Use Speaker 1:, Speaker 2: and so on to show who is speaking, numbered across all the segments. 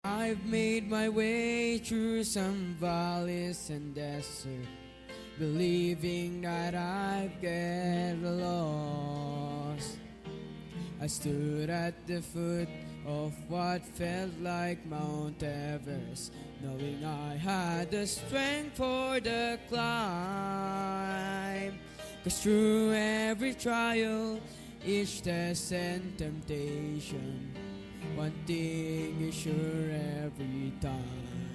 Speaker 1: I've made my way through some valleys and desert, believing that I'd get lost. I stood at the foot of what felt like Mount Everest, knowing I had the strength for the climb. 'Cause through every trial, each test and temptation, one thing is sure every time.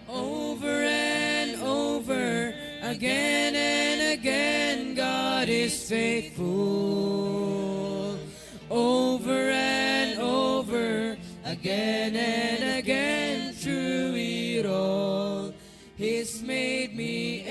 Speaker 1: Over and over, again and again, God is faithful. Over and over, again and again, through it all, He's made me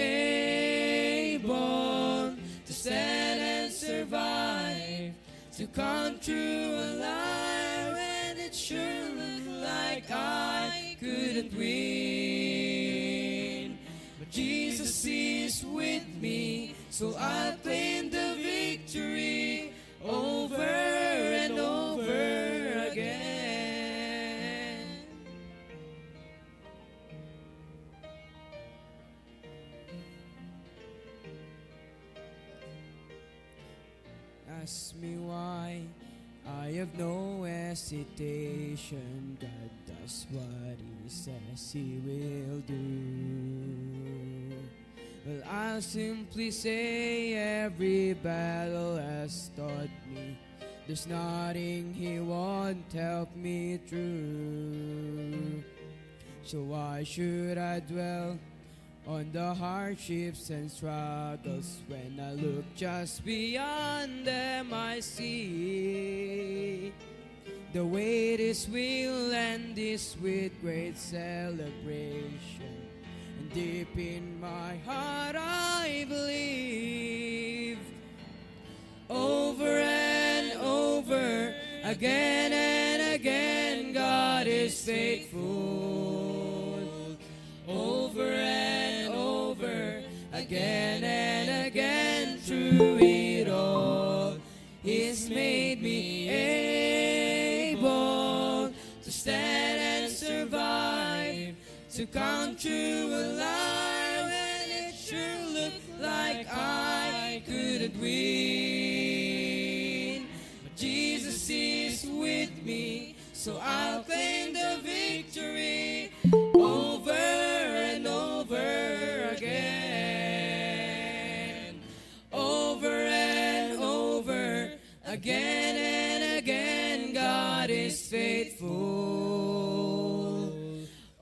Speaker 1: able to stand and survive, to come through alive when it sure looked like I couldn't win. But Jesus is with me, so I'll claim the victory over and over again. Ask me why, I have no hesitation. God does what He says He will do. Well, I'll simply say every battle has taught me there's nothing He won't help me through. So why should I dwell on the hardships and struggles when I look just beyond them? I see the way this will end is with great celebration, and deep in my heart I believe. Over and over, again and again, God is faithful. Over and over, again and again, through it all, He's made me able to stand and survive, to come through alive when it sure looked like I couldn't win. But Jesus is with me, so I'll claim the victory over and over again. Over and over, again and again, God is faithful.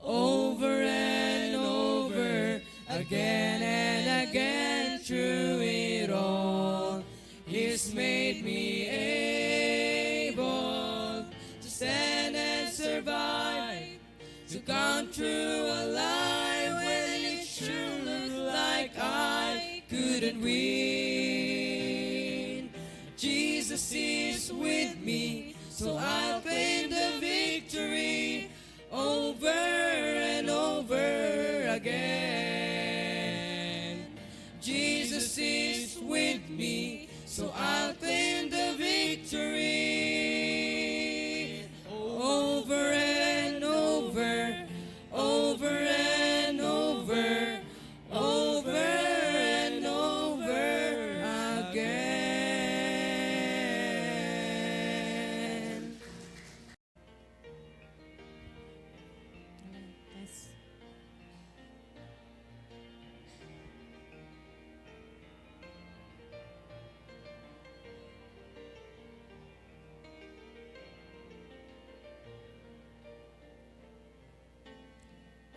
Speaker 1: Over and over, again and again, through it all, He's made me able to stand and survive, to come through alive when it sure looked like I couldn't win. Jesus is with me, so I'll claim the victory over and over again. Jesus is with me, so I'll claim the victory over and over, over and over, over and over again.
Speaker 2: Yes.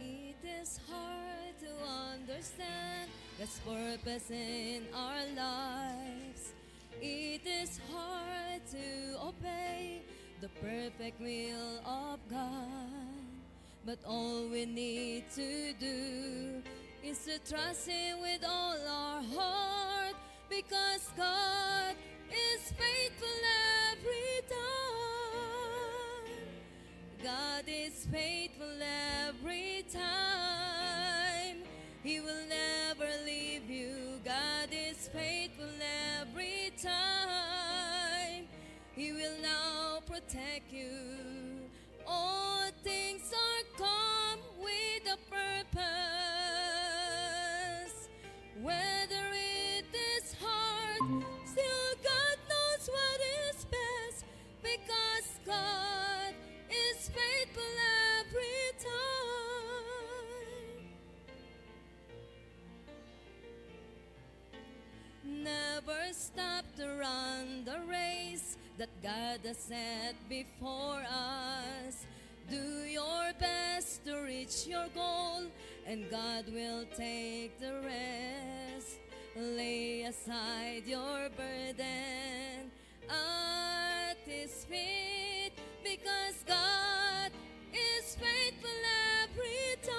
Speaker 2: It is hard to understand God's purpose in our lives. It is hard to obey the perfect will of God. But all we need to do is to trust Him with all our heart, because God is faithful every time. God is faithful every time. He will never leave you. God is faithful every time. He will now protect you. Oh, stop to run the race that God has set before us. Do your best to reach your goal, and God will take the rest. Lay aside your burden at His feet, because God is faithful every time.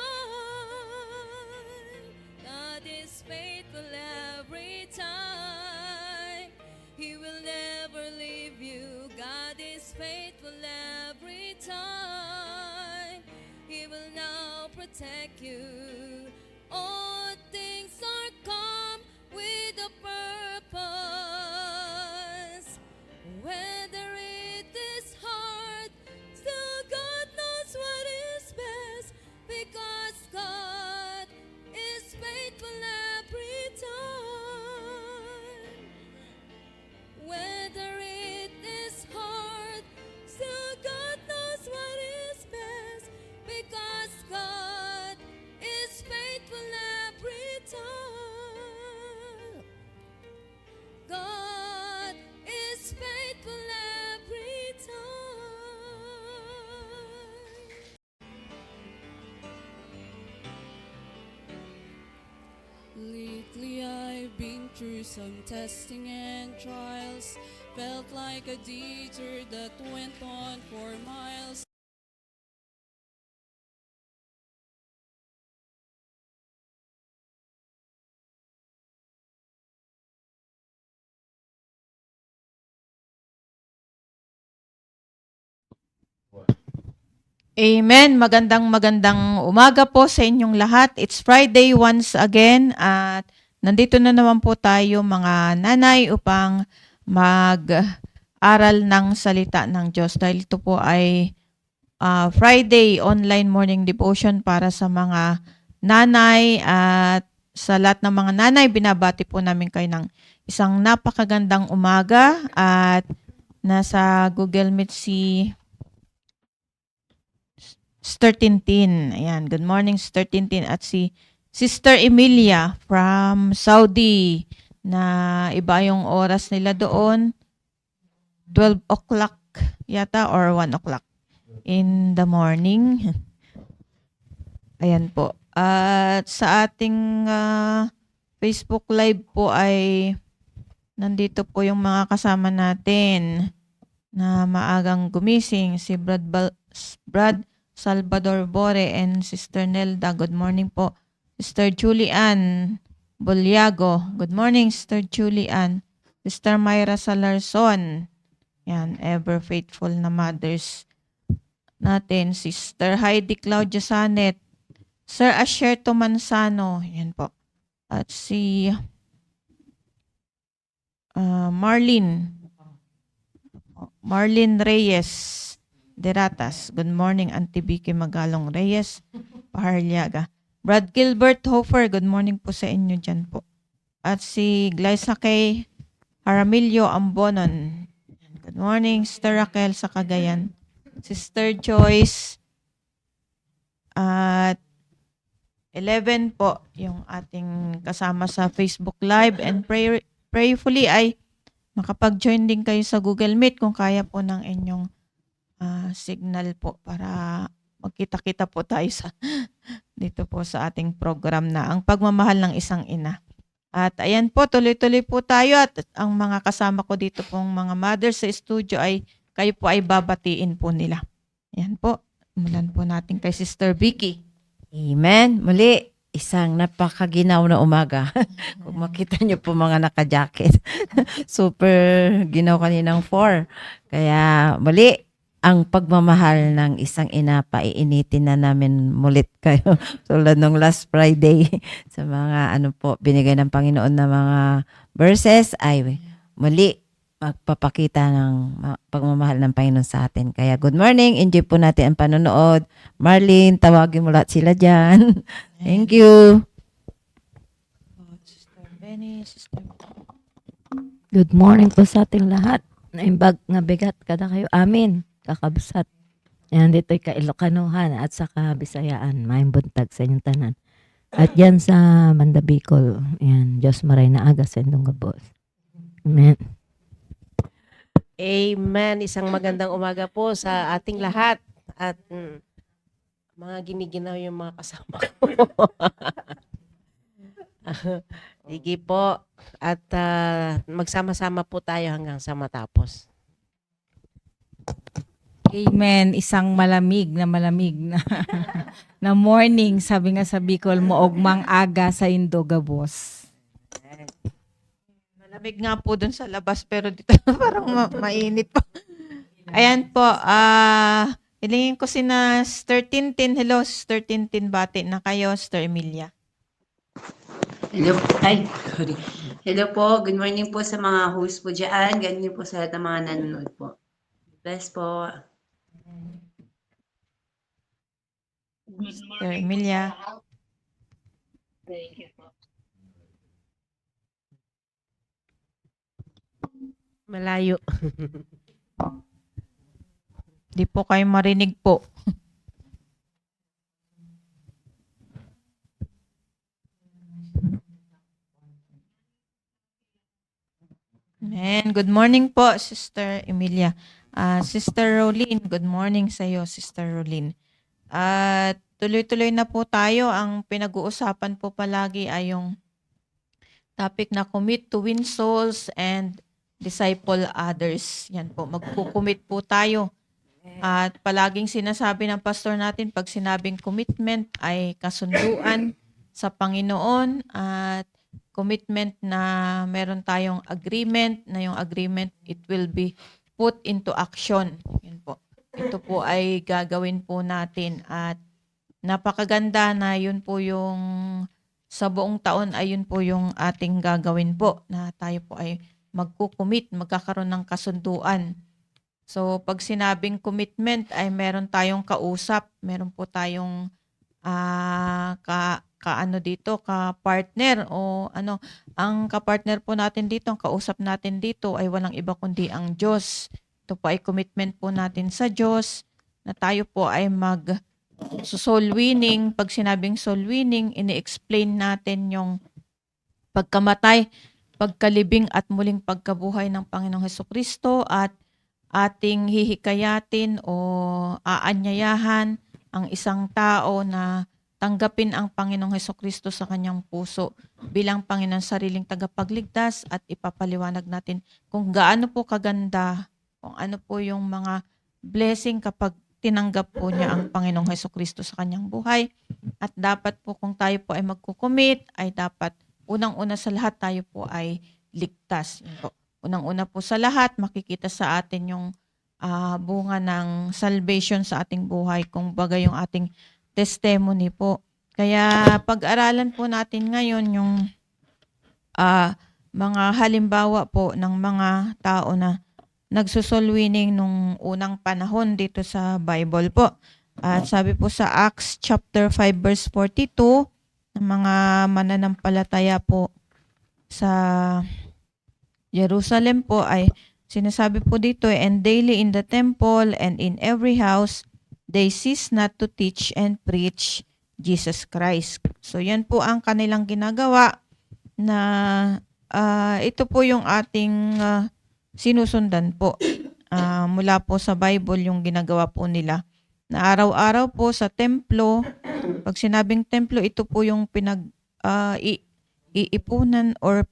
Speaker 2: God is faithful every time. He will never leave you. God is faithful every time. He will now protect you. All things are come with a purpose. Whether it is hard, still God knows what is best, because God is faithful every time. Whether it is hard, still God knows what is best, because God is faithful every time. God is faithful every time.
Speaker 1: Lately I've been through some testing and trials. Felt like a detour that went on for miles.
Speaker 3: Amen. Magandang umaga po sa inyong lahat. It's Friday once again at nandito na naman po tayo mga nanay upang mag-aral ng salita ng Diyos. Dahil ito po ay Friday online morning devotion para sa mga nanay at sa lahat ng mga nanay, binabati po namin kayo ng isang napakagandang umaga at nasa Google Meet si Sister Tintin. Ayan, good morning Sister Tintin at si Sister Emilia from Saudi na iba yung oras nila doon. 12 o'clock yata or 1 o'clock in the morning. Ayan po. At sa ating Facebook Live po ay nandito po yung mga kasama natin na maagang gumising. Si Brad Salvador Bore and Sister Nelda. Good morning po. Sister Julian Bolyago. Good morning, Sister Julian. Sister Myra Salarson. Yan, ever faithful na mothers natin. Sister Heidi Claudia Sanet. Sir Asherto Manzano. Yan po. At si Marlene Reyes Deratas. Good morning, Auntie Vicky Magalong Reyes, Paharliaga. Brad Gilbert Hofer, good morning po sa inyo dyan po. At si Glyza Kay Jaramillo Ambonon. Good morning, Sister Raquel sa Cagayan. Sister Joyce. At 11 po yung ating kasama sa Facebook Live and prayerfully ay makapag-join din kayo sa Google Meet kung kaya po ng inyong signal po para magkita-kita po tayo sa dito po sa ating program na ang pagmamahal ng isang ina. At ayan po, tuloy-tuloy po tayo at ang mga kasama ko dito pong mga mothers sa studio ay kayo po ay babatiin po nila. Ayan po, mulan po natin kay Sister Vicky.
Speaker 4: Amen. Muli, isang napakaginaw na umaga. Kung makita niyo po mga naka-jacket. Super ginaw kaninang 4. Kaya muli, ang pagmamahal ng isang ina, paiinitin na namin mulit kayo. Tulad nung last Friday sa mga binigay ng Panginoon na mga verses ay muli magpapakita ng pagmamahal ng Panginoon sa atin. Kaya good morning, enjoy po natin ang panonood. Marlene, tawagin mo lahat sila dyan. Thank you.
Speaker 3: Sister Benny, Sister
Speaker 5: Good morning po sa ating lahat. Naimbag nga bigat kada kayo amin. Kakabsat. Yan dito'y Kailocanuhan at saka Bisayaan. Maayong buntag sa inyong tanan. At yan sa Mandabicol. Yan, Diyos maray na aga sa inyong gabos. Amen.
Speaker 6: Amen. Isang magandang umaga po sa ating lahat. At mga giniginaw yung mga kasama ko. Sige po. At magsama-sama po tayo hanggang sa matapos.
Speaker 7: Amen. Isang malamig na na morning, sabi nga sa Bicol mo ogmang aga sa Indogabos.
Speaker 3: Malamig nga po dun sa labas pero dito parang mainit pa. Ayan po, hilingin ko sina Sister Tintin. Hello, Sister Tintin, bati na kayo, Sister Emilia.
Speaker 8: Hello, ay, sorry. Hello po, good morning po sa mga host po dyan. Ganyan po sa lahat ng mga nanonood po. Bless po.
Speaker 3: Sister Emilia.
Speaker 6: Malayo.
Speaker 3: Di po kayo marinig po. Amen. Good morning po, Sister Emilia. Sister Rolene, good morning sa iyo, Sister Rolene. At tuloy-tuloy na po tayo. Ang pinag-uusapan po palagi ay yung topic na commit to win souls and disciple others. Yan po, magkukumit po tayo. At palaging sinasabi ng pastor natin, pag sinabing commitment ay kasunduan sa Panginoon at commitment na meron tayong agreement, na yung agreement, it will be put into action. Yan po. Ito po ay gagawin po natin at napakaganda na yun po yung sa buong taon ay yun po yung ating gagawin po na tayo po ay magkukumit, magkakaroon ng kasunduan. So pag sinabing commitment ay meron tayong kausap, meron po tayong ka-partner o ano, ang ka-partner po natin dito, ang kausap natin dito ay walang iba kundi ang Diyos. Ito po ay commitment po natin sa Diyos na tayo po ay soul winning. Pag sinabing soul winning, ini-explain natin yung pagkamatay, pagkalibing at muling pagkabuhay ng Panginoong Hesukristo at ating hihikayatin o aanyayahan ang isang tao na tanggapin ang Panginoong Hesukristo sa kanyang puso bilang Panginoon sariling tagapagligtas at ipapaliwanag natin kung gaano po kaganda, kung ano po yung mga blessing kapag tinanggap po niya ang Panginoong Hesukristo sa kanyang buhay. At dapat po kung tayo po ay magkukumit, ay dapat unang-una sa lahat tayo po ay ligtas. Yan po. Unang-una po sa lahat, makikita sa atin yung bunga ng salvation sa ating buhay, kung baga yung ating testimony po. Kaya pag-aralan po natin ngayon yung mga halimbawa po ng mga tao na nagsosoul winning nung unang panahon dito sa Bible po. At sabi po sa Acts chapter 5 verse 42, ng mga mananampalataya po sa Jerusalem po ay sinasabi po dito, and daily in the temple and in every house, they cease not to teach and preach Jesus Christ. So yan po ang kanilang ginagawa na ito po yung ating sinusundan po. Mula po sa Bible yung ginagawa po nila. Na araw-araw po sa templo, pag sinabing templo, ito po yung iipunan or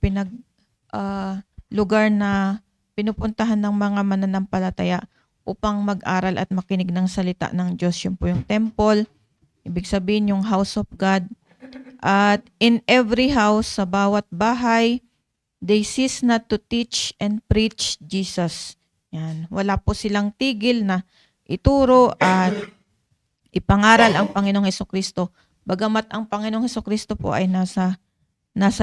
Speaker 3: lugar na pinupuntahan ng mga mananampalataya upang mag-aral at makinig ng salita ng Diyos. Yun po yung temple. Ibig sabihin yung house of God. At in every house, sa bawat bahay, they cease not to teach and preach Jesus. Yan. Wala po silang tigil na ituro at ipangaral ang Panginoong Hesukristo. Bagamat ang Panginoong Hesukristo po ay nasa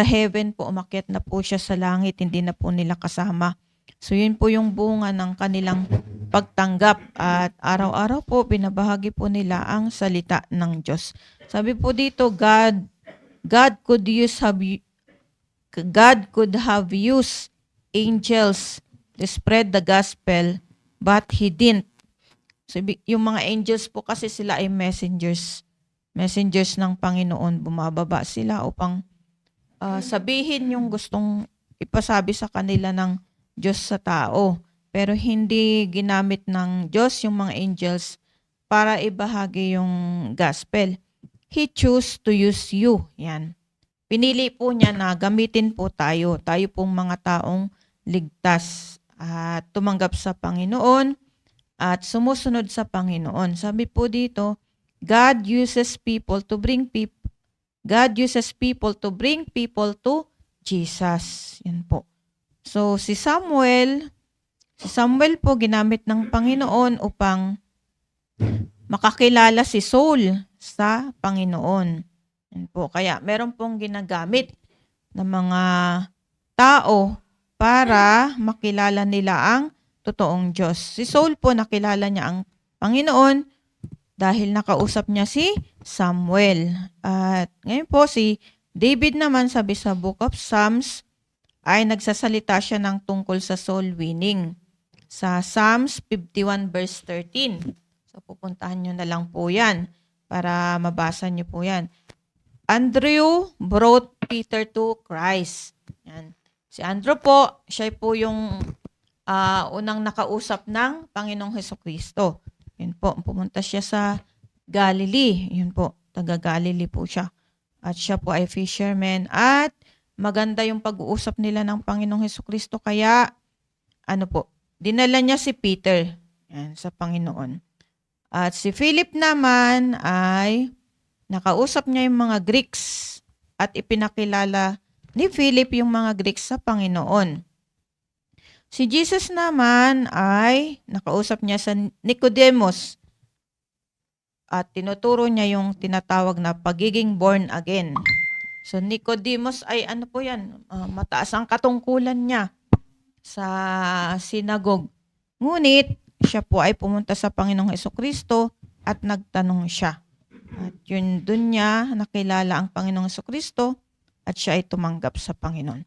Speaker 3: heaven po, umakyat na po siya sa langit, hindi na po nila kasama. So yun po yung bunga ng kanilang pagtanggap at araw-araw po binabahagi po nila ang salita ng Diyos. Sabi po dito, God could have used angels to spread the gospel, but He didn't. So yung mga angels po kasi sila ay messengers ng Panginoon. Bumababa sila upang sabihin yung gustong ipasabi sa kanila ng Diyos sa tao. Pero hindi ginamit ng Diyos yung mga angels para ibahagi yung gospel. He chose to use you. Yan. Pinili po niya na gamitin po tayo. Tayo pong mga taong ligtas at tumanggap sa Panginoon at sumusunod sa Panginoon. Sabi po dito, God uses people to bring people to Jesus. Yan po. So si Samuel po ginamit ng Panginoon upang makakilala si Saul sa Panginoon. Yan po. Kaya meron pong ginagamit ng mga tao para makilala nila ang totoong Diyos. Si Saul po nakilala niya ang Panginoon dahil nakausap niya si Samuel. At ngayon po si David naman, sabi sa Book of Psalms, ay nagsasalita siya ng tungkol sa soul winning. Sa Psalms 51 verse 13. So pupuntahan nyo na lang po yan para mabasa nyo po yan. Andrew brought Peter to Christ. Yan. Si Andrew po, siya po yung unang nakausap ng Panginoong Hesukristo. Yun po, pumunta siya sa Galilee. Yun po, taga Galilee po siya. At siya po ay fisherman. At maganda yung pag-uusap nila ng Panginoong Hesukristo. Kaya, dinala niya si Peter sa Panginoon. At si Philip naman ay nakausap niya yung mga Greeks at ipinakilala ni Philip yung mga Greeks sa Panginoon. Si Jesus naman ay nakausap niya sa Nicodemus at tinuturo niya yung tinatawag na pagiging born again. So Nicodemus ay mataas ang katungkulan niya sa sinagog. Ngunit siya po ay pumunta sa Panginoong Hesukristo at nagtanong siya. At dun niya nakilala ang Panginoong Hesukristo at siya ay tumanggap sa Panginoon.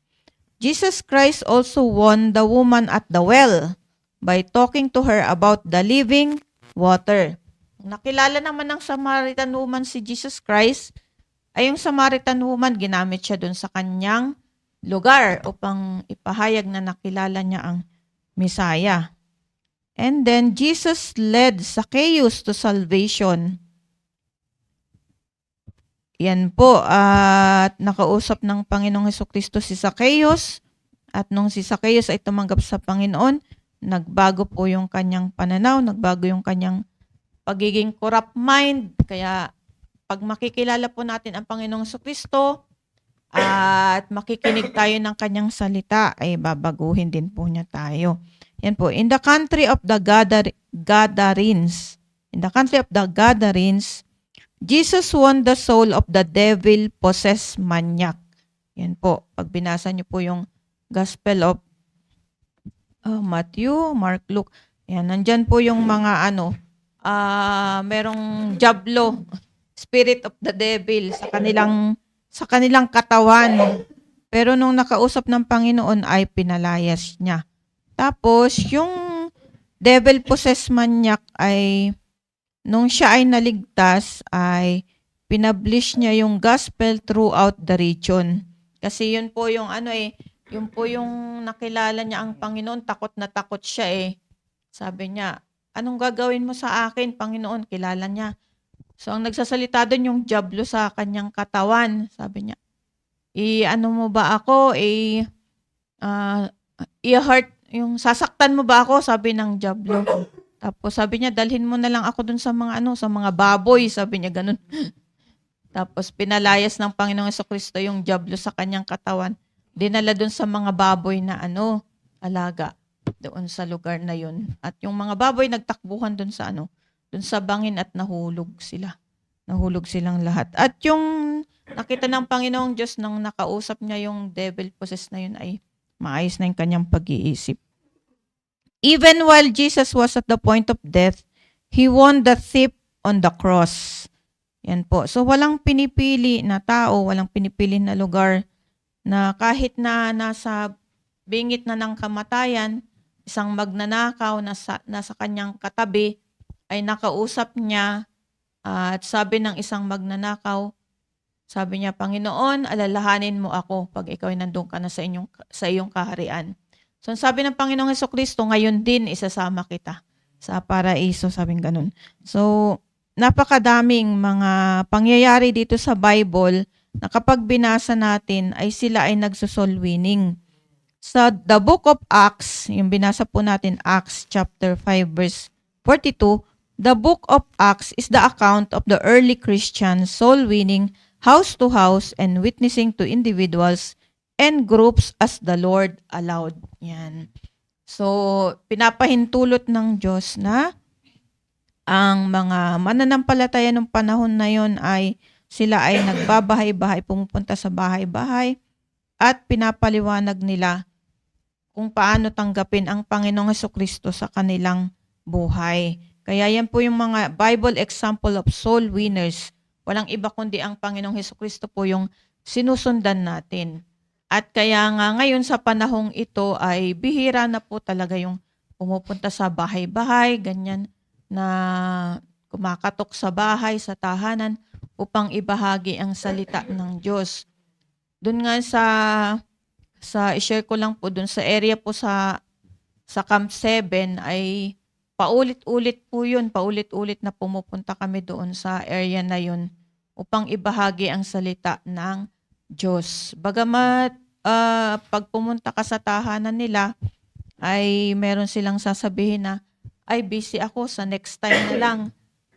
Speaker 3: Jesus Christ also won the woman at the well by talking to her about the living water. Nakilala naman ng Samaritan woman si Jesus Christ, ay yung Samaritan woman, ginamit siya dun sa kanyang lugar upang ipahayag na nakilala niya ang Messiah. And then Jesus led Zacchaeus to salvation. Yan po, at nakausap ng Panginoong Hesukristo si Zacchaeus, at nung si Zacchaeus ay tumanggap sa Panginoon, nagbago po yung kanyang pananaw, nagbago yung kanyang pagiging corrupt mind. Kaya pag makikilala po natin ang Panginoong Hesukristo at makikinig tayo ng kanyang salita, ay babaguhin din po niya tayo. Yan po, in the country of the Gadarenes, Jesus won the soul of the devil-possessed maniac. Yan po. Pag binasa niyo po yung Gospel of Matthew, Mark, Luke. Yan, nandyan po yung mga merong diablo, spirit of the devil sa kanilang katawan. Pero nung nakausap ng Panginoon ay pinalayas niya. Tapos yung devil-possessed maniac ay nung siya ay naligtas, ay pinablish niya yung gospel throughout the region. Kasi yun po yung yun po yung nakilala niya ang Panginoon, takot na takot siya eh. Sabi niya, anong gagawin mo sa akin, Panginoon? Kilala niya. So ang nagsasalita doon yung diablo sa kanyang katawan. Sabi niya, ano mo ba ako? I-hurt, yung sasaktan mo ba ako? Sabi ng diablo. Tapos sabi niya, dalhin mo na lang ako dun sa mga baboy. Sabi niya ganun. Tapos pinalayas ng Panginoong Hesukristo yung diablo sa kanyang katawan. Dinala dun sa mga baboy na alaga doon sa lugar na yun. At yung mga baboy nagtakbuhan dun sa bangin at nahulog sila. Nahulog silang lahat. At yung nakita ng Panginoong Diyos nang nakausap niya yung devil possessed na yun ay maayos na yung kanyang pag-iisip. Even while Jesus was at the point of death, He won the thief on the cross. Yan po. So walang pinipili na tao, walang pinipili na lugar na kahit na nasa bingit na ng kamatayan, isang magnanakaw nasa kanyang katabi ay nakausap niya at sabi ng isang magnanakaw, Sabi niya, Panginoon, alalahanin mo ako pag ikaw ay nandun ka na sa iyong kaharian. So sabi ng Panginoong Hesukristo, ngayon din isasama kita sa paraiso, sabing ganun. So napakadaming mga pangyayari dito sa Bible na kapag binasa natin ay sila ay nagsosoul winning. Sa the book of Acts, yung binasa po natin, Acts chapter 5 verse 42, the book of Acts is the account of the early Christians soul winning house to house and witnessing to individuals and groups as the Lord allowed. Yan. So, pinapahintulot ng Diyos na ang mga mananampalataya ng panahon na yon ay sila ay nagbabahay-bahay, pumupunta sa bahay-bahay at pinapaliwanag nila kung paano tanggapin ang Panginoong Hesukristo sa kanilang buhay. Kaya yan po yung mga Bible example of soul winners. Walang iba kundi ang Panginoong Hesukristo po yung sinusundan natin. At kaya nga ngayon sa panahong ito ay bihira na po talaga yung pumupunta sa bahay-bahay, ganyan, na kumakatok sa bahay, sa tahanan, upang ibahagi ang salita ng Diyos. Doon nga i-share ko lang po doon sa area po sa Camp 7 ay paulit-ulit po yun, paulit-ulit na pumupunta kami doon sa area na yun upang ibahagi ang salita ng Diyos. Bagamat pag pumunta ka sa tahanan nila, ay meron silang sasabihin na, ay busy ako, sa next time na lang.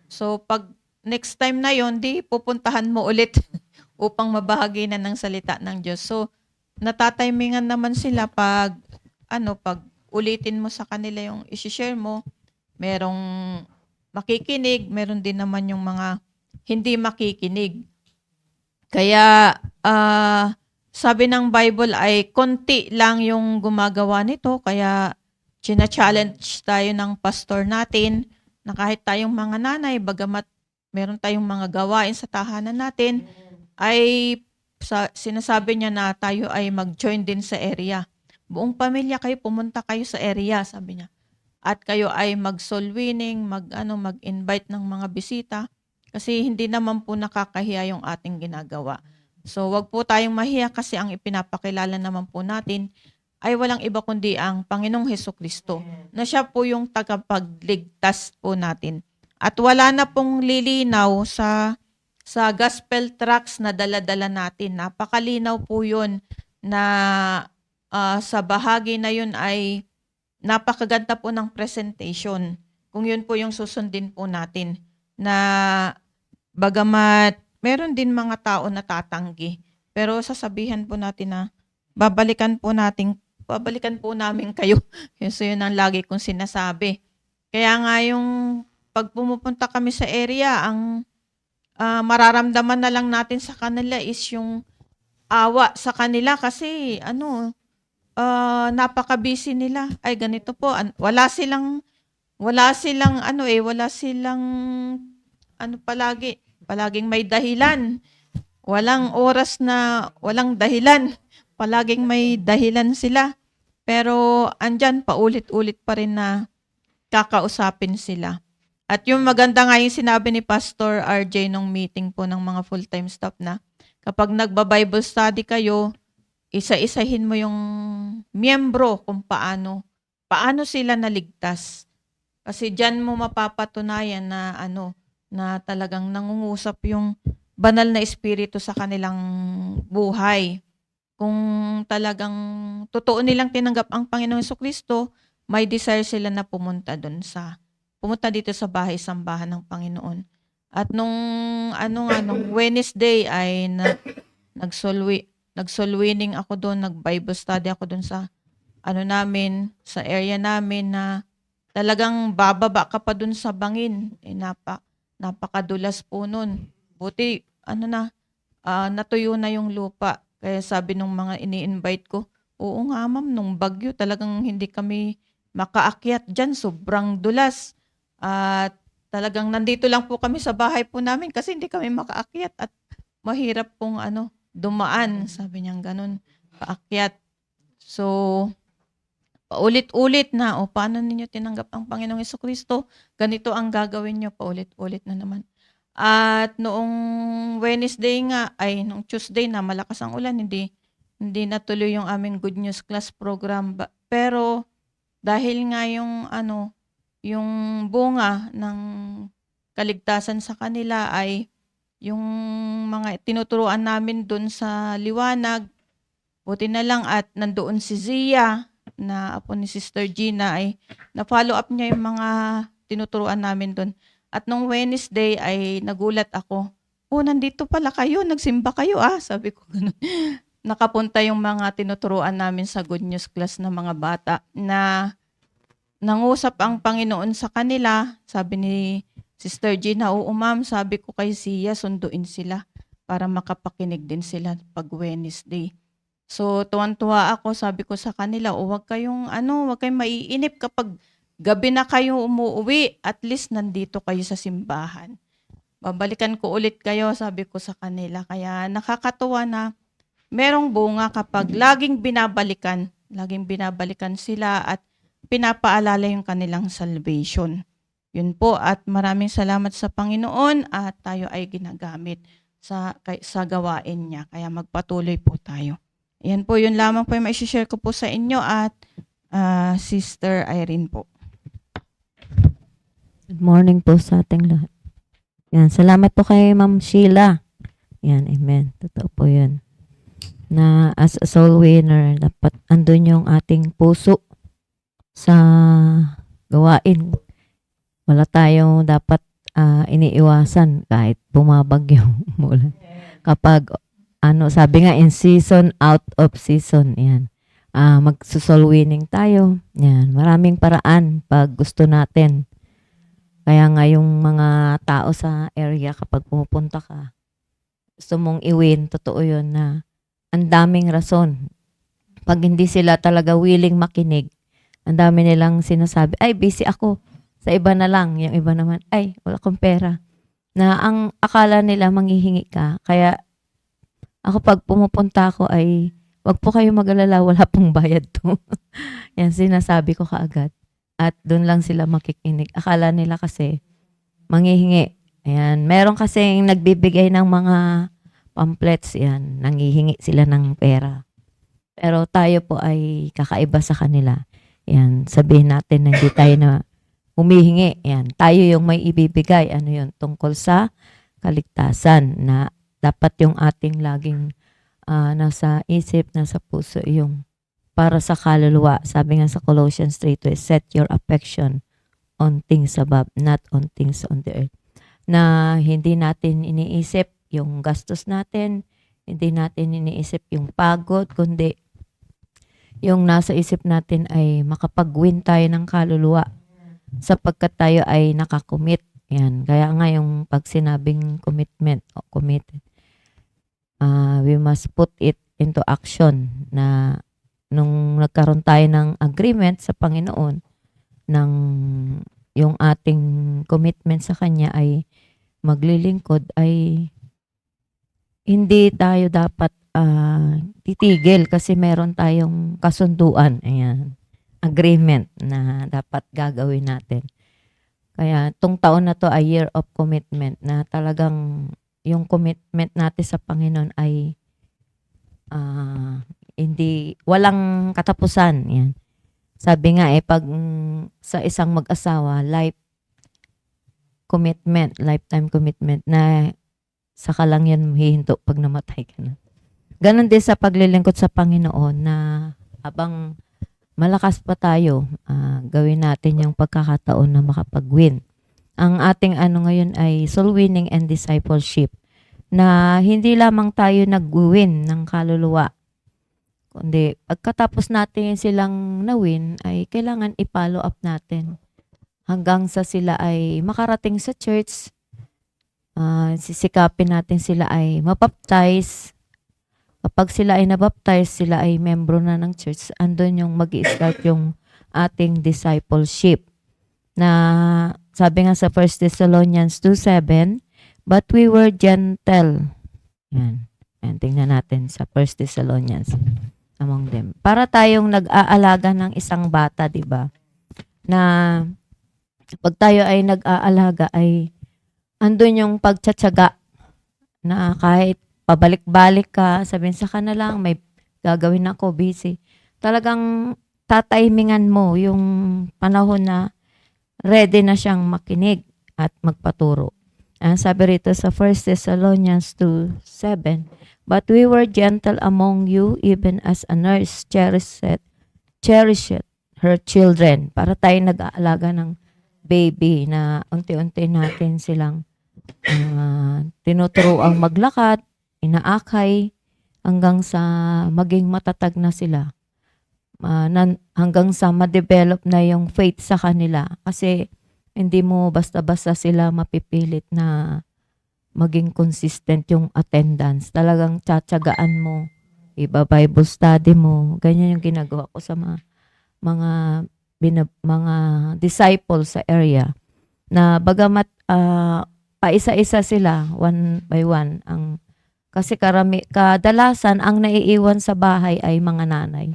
Speaker 3: So pag next time na yon, di pupuntahan mo ulit upang mabahagi na ng salita ng Diyos. So natatimingan naman sila pag ulitin mo sa kanila yung i-share mo, merong makikinig, meron din naman yung mga hindi makikinig. Kaya sabi ng Bible ay konti lang yung gumagawa nito, kaya china-challenge tayo ng pastor natin na kahit tayong mga nanay, bagamat meron tayong mga gawain sa tahanan natin, ay sinasabi niya na tayo ay mag-join din sa area. Buong pamilya kayo, pumunta kayo sa area, sabi niya. At kayo ay mag-soul winning, mag-invite ng mga bisita, kasi hindi naman po nakakahiya yung ating ginagawa. So wag po tayong mahiya kasi ang ipinapakilala naman po natin ay walang iba kundi ang Panginoong Hesukristo, na siya po yung tagapagligtas po natin. At wala na pong lilinaw sa gospel tracts na dala-dala natin. Napakalinaw po yun na sa bahagi na yun ay napakaganda po ng presentation. Kung yun po yung susundin po natin, na bagamat meron din mga tao na tatanggi, pero sasabihan po natin na babalikan po namin kayo. So yun ang lagi kong sinasabi. Kaya nga yung pag pumupunta kami sa area, ang mararamdaman na lang natin sa kanila is yung awa sa kanila kasi napaka-busy nila. Ay ganito po, wala silang palaging may dahilan. Walang oras na walang dahilan. Palaging may dahilan sila. Pero andyan, paulit-ulit pa rin na kakausapin sila. At yung maganda nga yung sinabi ni Pastor RJ nung meeting po ng mga full-time staff na kapag nagba-Bible study kayo, isa-isahin mo yung miyembro kung paano sila naligtas. Kasi diyan mo mapapatunayan na na talagang nangungusap yung banal na espiritu sa kanilang buhay. Kung talagang totoo nilang tinanggap ang Panginoong Hesukristo, may desire sila na pumunta dito sa bahay-sambahan ng Panginoon. At nung Wednesday ay nag-soul winning ako doon, nag-Bible study ako doon sa sa area namin na talagang bababa ka pa doon sa bangin. Napakadulas po noon. Buti natuyo na yung lupa. Kaya sabi nung mga ini-invite ko, oo nga ma'am, nung bagyo talagang hindi kami makaakyat dyan. Sobrang dulas. At talagang nandito lang po kami sa bahay po namin kasi hindi kami makaakyat at mahirap pong dumaan. Sabi niyang ganun, paakyat. So, paulit-ulit na, paano ninyo tinanggap ang Panginoong Hesukristo? Ganito ang gagawin nyo, paulit-ulit na naman. At noong Wednesday nga, ay nung Tuesday na malakas ang ulan, hindi natuloy yung aming Good News Class program. Pero dahil nga yung bunga ng kaligtasan sa kanila ay yung mga tinuturuan namin doon sa liwanag, buti na lang at nandoon si Zia na apo ni Sister Gina ay na-follow up niya yung mga tinuturuan namin doon. At nung Wednesday ay nagulat ako, nandito pala kayo, nagsimba kayo sabi ko ganun. Nakapunta yung mga tinuturuan namin sa Good News Class na mga bata na nangusap ang Panginoon sa kanila. Sabi ni Sister Gina, oo ma'am, sabi ko kay Zia, sunduin sila para makapakinig din sila pag Wednesday. So, tuwan-tuwa ako, sabi ko sa kanila, huwag kayong maiinip kapag gabi na kayo umuwi, at least nandito kayo sa simbahan. Babalikan ko ulit kayo, sabi ko sa kanila. Kaya nakakatuwa na merong bunga kapag laging binabalikan sila at pinapaalala yung kanilang salvation. Yun po, at maraming salamat sa Panginoon at tayo ay ginagamit sa gawain niya. Kaya magpatuloy po tayo. Yan po, yun lamang po yung maishishare ko po sa inyo at Sister Irene po.
Speaker 5: Good morning po sa ating lahat. Yan, salamat po kay Ma'am Sheila. Yan, amen. Totoo po yun. Na as a soul winner, dapat andun yung ating puso sa gawain. Wala tayong dapat iniiwasan kahit bumabagyo mula. Kapag sabi nga in season, out of season. Yan. Magsusol winning tayo. Yan. Maraming paraan pag gusto natin. Kaya nga yung mga tao sa area kapag pumupunta ka, gusto mong i-win, totoo yun na ang daming rason. Pag hindi sila talaga willing makinig, ang dami nilang sinasabi, ay busy ako, sa iba na lang. Yung iba naman, ay wala akong pera. Na ang akala nila manghihingi ka. Kaya ako pag pumupunta ako ay, wag po kayo mag-alala, wala pong bayad to. Yan, sinasabi ko kaagad. At doon lang sila makikinig. Akala nila kasi manghihingi. Ayan, meron kasing nagbibigay ng mga pamphlets yan. Nanghihingi sila ng pera. Pero tayo po ay kakaiba sa kanila. Yan, sabihin natin na hindi tayo na humihingi. Yan, tayo yung may ibibigay. Ano yun? Tungkol sa kaligtasan na dapat yung ating laging nasa isip, nasa puso yung para sa kaluluwa. Sabi nga sa Colossians 3:2, set your affection on things above, not on things on the earth. Na hindi natin iniisip yung gastos natin, hindi natin iniisip yung pagod, kundi yung nasa isip natin ay makapag-win tayo ng kaluluwa sapagkat tayo ay nakakommit. Yan. Kaya nga yung pag sinabing commitment o committed, we must put it into action na nung nagkaroon tayo ng agreement sa Panginoon ng yung ating commitment sa Kanya ay maglilingkod, ay hindi tayo dapat titigil kasi meron tayong kasunduan. Ayan, agreement na dapat gagawin natin. Kaya tong taon na to ay year of commitment na talagang yung commitment natin sa Panginoon ay hindi, walang katapusan. Yan. Sabi nga pag sa isang mag-asawa, lifetime commitment na saka lang yan hihinto pag namatay ka na. Ganon din sa paglilingkod sa Panginoon na habang malakas pa tayo, gawin natin yung pagkakataon na makapag-win. Ang ating ngayon ay soul winning and discipleship na hindi lamang tayo nag-win ng kaluluwa, kundi pagkatapos natin silang na-win ay kailangan i-follow up natin hanggang sa sila ay makarating sa church. Sisikapin natin sila ay mabaptize. Kapag sila ay nabaptize, sila ay membro na ng church, andun yung mag-i-start yung ating discipleship. Na sabi nga sa 1 Thessalonians 2:7, but we were gentle. Yan. Tingnan natin sa 1 Thessalonians among them. Para tayong nag-aalaga ng isang bata, di ba? Na pag tayo ay nag-aalaga ay andun yung pagtsatsaga na kahit pabalik-balik ka, sabihin sa na lang, may gagawin ako, busy. Talagang tatimingan mo yung panahon na ready na siyang makinig at magpaturo. Sabi rito sa 1 Thessalonians 2:7, "But we were gentle among you, even as a nurse cherisheth her children." Para tayo nag-aalaga ng baby na unti-unti natin silang tinuturuang maglakad, inaakay, hanggang sa maging matatag na sila. Hanggang sa ma-develop na yung faith sa kanila. Kasi hindi mo basta-basta sila mapipilit na maging consistent yung attendance. Talagang tsatsagaan mo, iba-Bible study mo. Ganyan yung ginagawa ko sa mga disciples sa area. Na bagamat paisa-isa sila, one by one. Kasi kadalasan ang naiiwan sa bahay ay mga nanay.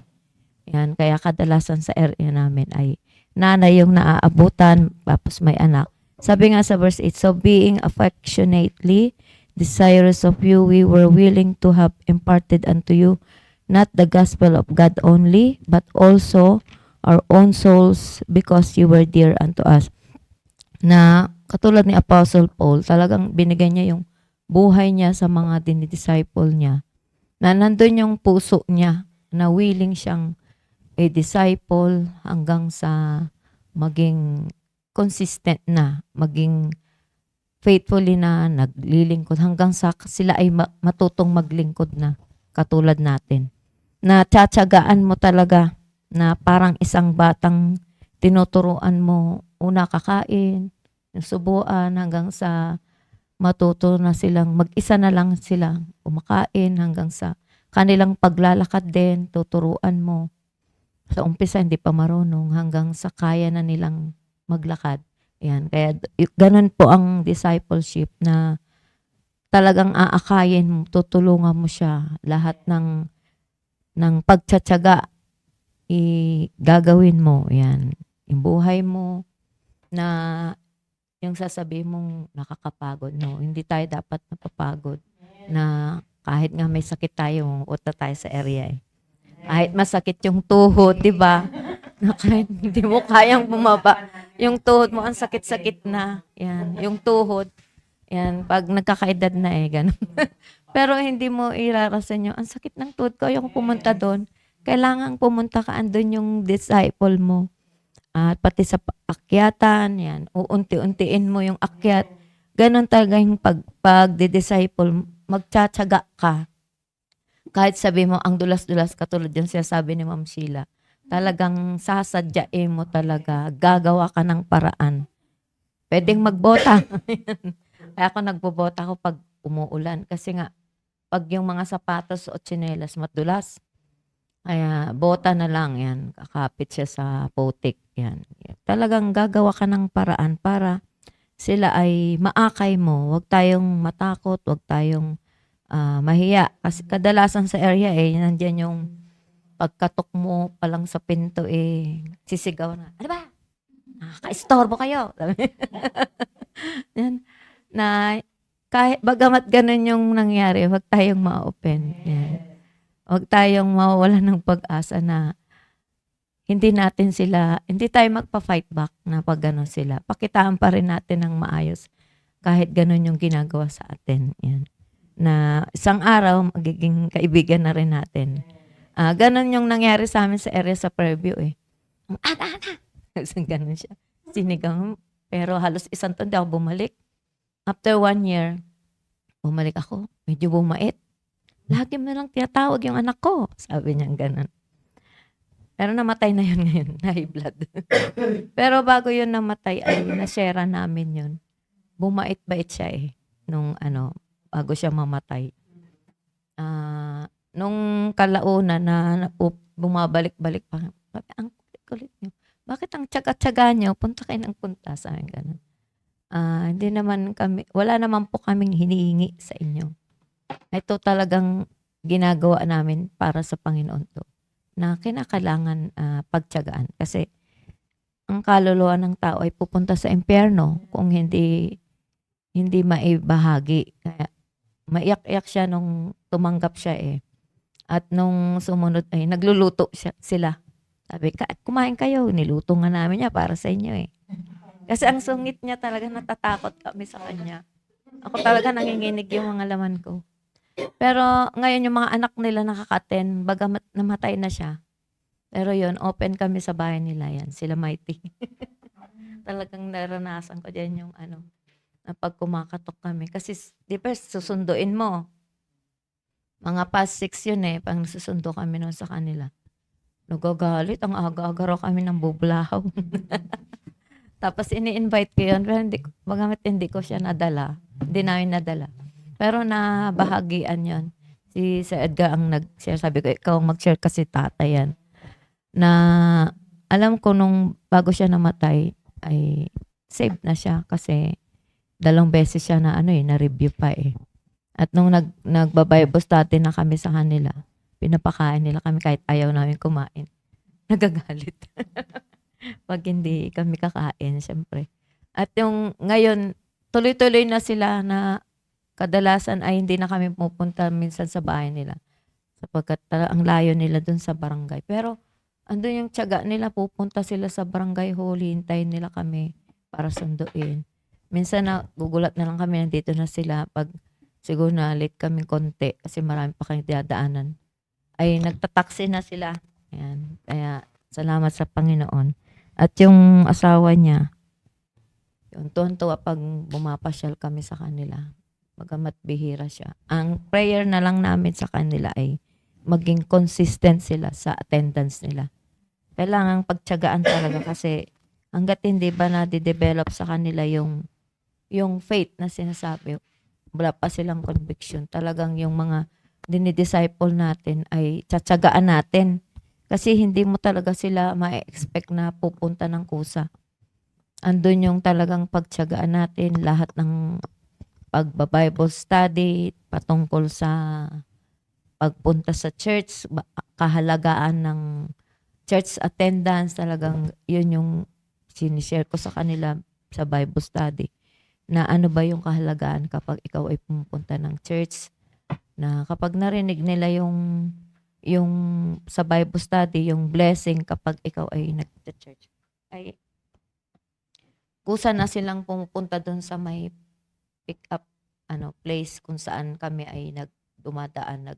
Speaker 5: Yan, kaya kadalasan sa area namin ay nanay yung naaabutan, tapos may anak. Sabi nga sa verse 8, "So being affectionately desirous of you, we were willing to have imparted unto you not the gospel of God only, but also our own souls, because you were dear unto us." Na katulad ni Apostle Paul, talagang binigay niya yung buhay niya sa mga dinidisciple niya. Na nandun yung puso niya, na willing siyang disciple hanggang sa maging consistent na, maging faithfully na naglilingkod hanggang sa sila ay matutong maglingkod na katulad natin. Na tsatsagaan mo talaga na parang isang batang tinuturuan mo, una kakain, subuan hanggang sa matuto na silang mag-isa na lang sila kumakain, hanggang sa kanilang paglalakad din, tuturuan mo. Sa umpisa, hindi pa marunong hanggang sa kaya na nilang maglakad. Yan. Kaya ganun po ang discipleship na talagang aakayin mo, tutulungan mo siya. Lahat ng pagtsatsaga, gagawin mo. Yan. Yung buhay mo na yung sasabihin mong nakakapagod. No, hindi tayo dapat napapagod na kahit nga may sakit tayo, uta tayo sa area eh. Kahit masakit yung tuhod, di ba? Na kahit hindi mo kayang bumaba, yung tuhod mo, ang sakit-sakit na. Yan, yung tuhod. Yan, pag nagkakaedad na ganun. Pero hindi mo irarasan yung, ang sakit ng tuhod ko, ayoko pumunta doon. Kailangan pumunta ka, andun yung disciple mo. At pati sa akyatan, yan, uunti-untiin mo yung akyat. Ganon talaga yung pag-disciple, magtsatsaga ka. Kahit sabi mo, ang dulas-dulas, katulad yan sabi ni Ma'am Sheila, talagang sasadyain mo talaga, gagawa ka ng paraan. Pwedeng magbota. Kaya ako nagbobota ako pag umuulan. Kasi nga, pag yung mga sapatos o tsinelas madulas, kaya bota na lang yan. Kakapit siya sa putik. Yan. Talagang gagawa ka ng paraan para sila ay maakay mo. Huwag tayong matakot, huwag tayong mahiya. Kasi kadalasan sa area nandiyan yung pagkatok mo pa lang sa pinto sisigaw na, "Ano ba? Nakaka-istorbo kayo." Yan. Na kahit bagamat ganun yung nangyari, huwag tayong ma-open. Yan. Huwag tayong mawawala ng pag-asa na hindi tayo magpa-fight back na pag gano'n sila. Pakitaan pa rin natin ng maayos kahit gano'n yung ginagawa sa atin. Yan. Na isang araw, magiging kaibigan na rin natin. Gano'n yung nangyari sa amin sa area sa Fairview Ana! Gano'n siya. Sinigang. Pero halos isang taon di ako bumalik. After 1 year, bumalik ako. Medyo bumait. Lagi mo lang tinatawag yung anak ko. Sabi niya gano'n. Pero namatay na yun ngayon, na high blood. Pero bago yun namatay, ay na-share namin yun. Bumait-bait siya nung bago siya mamatay. Nung kalauna na bumabalik-balik pa, ang kulit niyo. Bakit ang tsaga-tsaga niyo? Punta kayo ng punta sa amin. Ganun. Hindi naman wala naman po kaming hinihingi sa inyo. Ito talagang ginagawa namin para sa Panginoon to, na kinakailangan pagtyagaan. Kasi ang kaluluwa ng tao ay pupunta sa impyerno kung hindi hindi maibahagi. Kaya maiyak-iyak siya nung tumanggap siya eh. At nung sumunod ay nagluluto sila. Sabi, kumain kayo. Niluto nga namin niya para sa inyo eh. Kasi ang sungit niya talaga, natatakot kami sa kanya. Ako talaga nanginginig yung mga laman ko. Pero ngayon yung mga anak nila nakaka-attend, bagamat namatay na siya. Pero yun, open kami sa bahay nila yan. Sila Mighty. Talagang naranasan ko din yung na pag kumakatok kami. Kasi di ba susunduin mo. Mga past 6 yun eh, pang susundo kami nun sa kanila. Nagagalit, ang aga-aga raw kami ng bublahaw. Tapos ini-invite ko yun, pero bagamit hindi ko siya nadala. Hindi namin nadala. Pero nabahagian yun. Si Sir Edgar ang nag-share. Sabi ko, ikaw mag-share kasi tatay yan. Na alam ko nung bago siya namatay, ay saved na siya kasi 2 beses siya na-review pa eh. At nung nagbabible study na kami sa kanila, pinapakain nila kami kahit ayaw namin kumain. Nagagalit. Pag hindi kami kakain, syempre. At yung ngayon, tuloy-tuloy na sila na kadalasan ay hindi na kami pupunta minsan sa bahay nila. Sapagkat ang layo nila dun sa barangay. Pero andun yung tiyaga nila, pupunta sila sa barangay hall, hintayin nila kami para sunduin. Minsan gugulat na lang kami, nandito na sila pag siguro na late kami konti kasi marami pa kayong dadaanan. Ay nagtataksi na sila. Ayan. Kaya salamat sa Panginoon. At yung asawa niya, yung tuwan-tuwa pag bumapasyal kami sa kanila. Bagamat bihira siya. Ang prayer na lang namin sa kanila ay maging consistent sila sa attendance nila. Kailangan pagtiyagaan talaga kasi hanggat hindi ba na-develop sa kanila yung faith na sinasabi, wala pa silang conviction. Talagang yung mga dinidisciple natin ay tsatsagaan natin. Kasi hindi mo talaga sila ma-expect na pupunta ng kusa. Andun yung talagang pagtiyagaan natin, lahat ng pagba-Bible study, patungkol sa pagpunta sa church, kahalagaan ng church attendance, talagang yun yung sinishare ko sa kanila sa Bible study. Na ano ba yung kahalagaan kapag ikaw ay pumunta ng church, na kapag narinig nila yung sa Bible study, yung blessing kapag ikaw ay nag-church, ay kusa na silang pumupunta doon sa may pick up place kung saan kami ay dumadaan,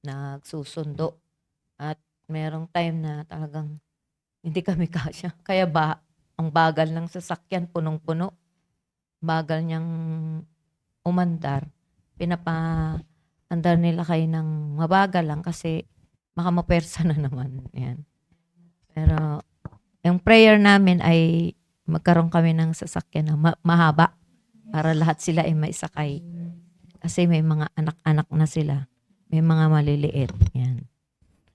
Speaker 5: nagsusundo. At merong time na talagang hindi kami kasya. Kaya ang bagal ng sasakyan, punong-puno. Bagal niyang umandar. Pinapaandar nila kayo ng mabagal lang kasi makamapersa na naman. Yan. Pero yung prayer namin ay magkaroon kami ng sasakyan na mahaba para lahat sila ay maisakay. Kasi may mga anak-anak na sila. May mga maliliit. Yan.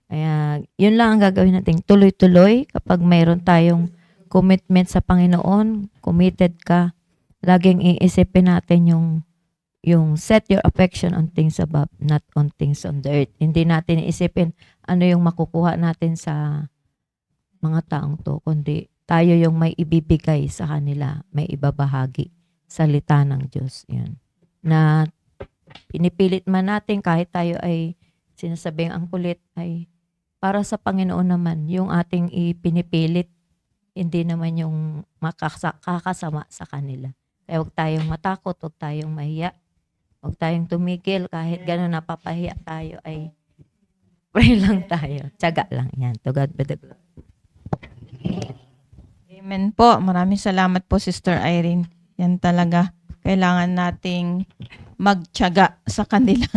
Speaker 5: Kaya yun lang ang gagawin natin. Tuloy-tuloy kapag mayroon tayong commitment sa Panginoon, committed ka, laging iisipin natin yung set your affection on things above, not on things on the earth. Hindi natin iisipin ano yung makukuha natin sa mga taong to, kundi tayo yung may ibibigay sa kanila, may ibabahagi. Salita ng Diyos. Yan. Na pinipilit man natin kahit tayo ay sinasabing ang kulit, ay para sa Panginoon naman, yung ating ipinipilit, hindi naman yung kakasama sa kanila. Kaya huwag tayong matakot, huwag tayong mahiya, huwag tayong tumigil kahit gano'n napapahiya tayo, ay pray lang tayo. Tiyaga lang yan. To God be the glory.
Speaker 3: Amen po. Maraming salamat po, Sister Irene. Yan talaga. Kailangan nating magtiyaga sa kanila.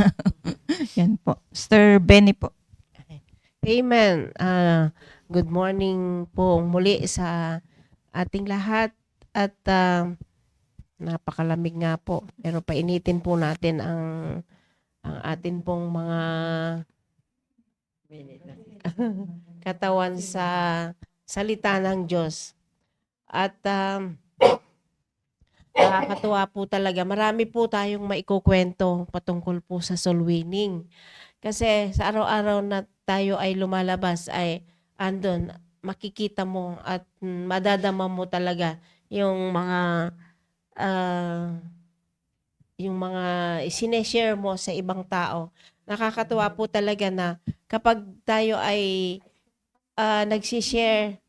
Speaker 3: Yan po. Sister Benny po.
Speaker 6: Amen. Good morning po muli sa ating lahat at napakalamig nga po. Pero painitin po natin ang atin pong mga katawan sa salita ng Diyos. At nakakatuwa po talaga. Marami po tayong maikukwento patungkol po sa soul winning. Kasi sa araw-araw na tayo ay lumalabas ay andun, makikita mo at madadama mo talaga yung mga yung mga sineshare mo sa ibang tao. Nakakatuwa po talaga na kapag tayo ay nagsishare,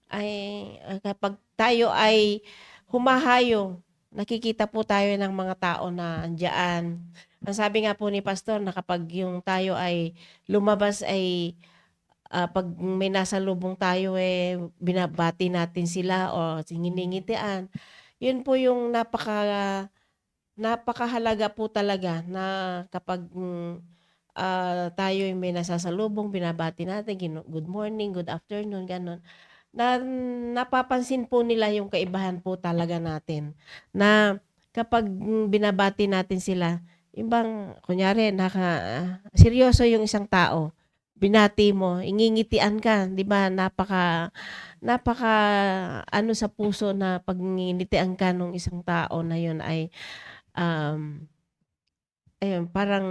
Speaker 6: kapag tayo ay humahayo, nakikita po tayo ng mga tao na andyan. Ang sabi nga po ni Pastor na kapag yung tayo ay lumabas ay pag may nasa lubong tayo binabati natin sila o singiningitian. Yun po yung napakahalaga po talaga na kapag tayo ay may nasasalubong, binabati natin, good morning, good afternoon, ganon. Na napapansin po nila yung kaibahan po talaga natin. Na kapag binabati natin sila, yung bang, kunyari, seryoso yung isang tao, binati mo, ingingitian ka, di ba? Napaka ano sa puso na pag ngingitian ka nung isang tao na yun ay ayun, parang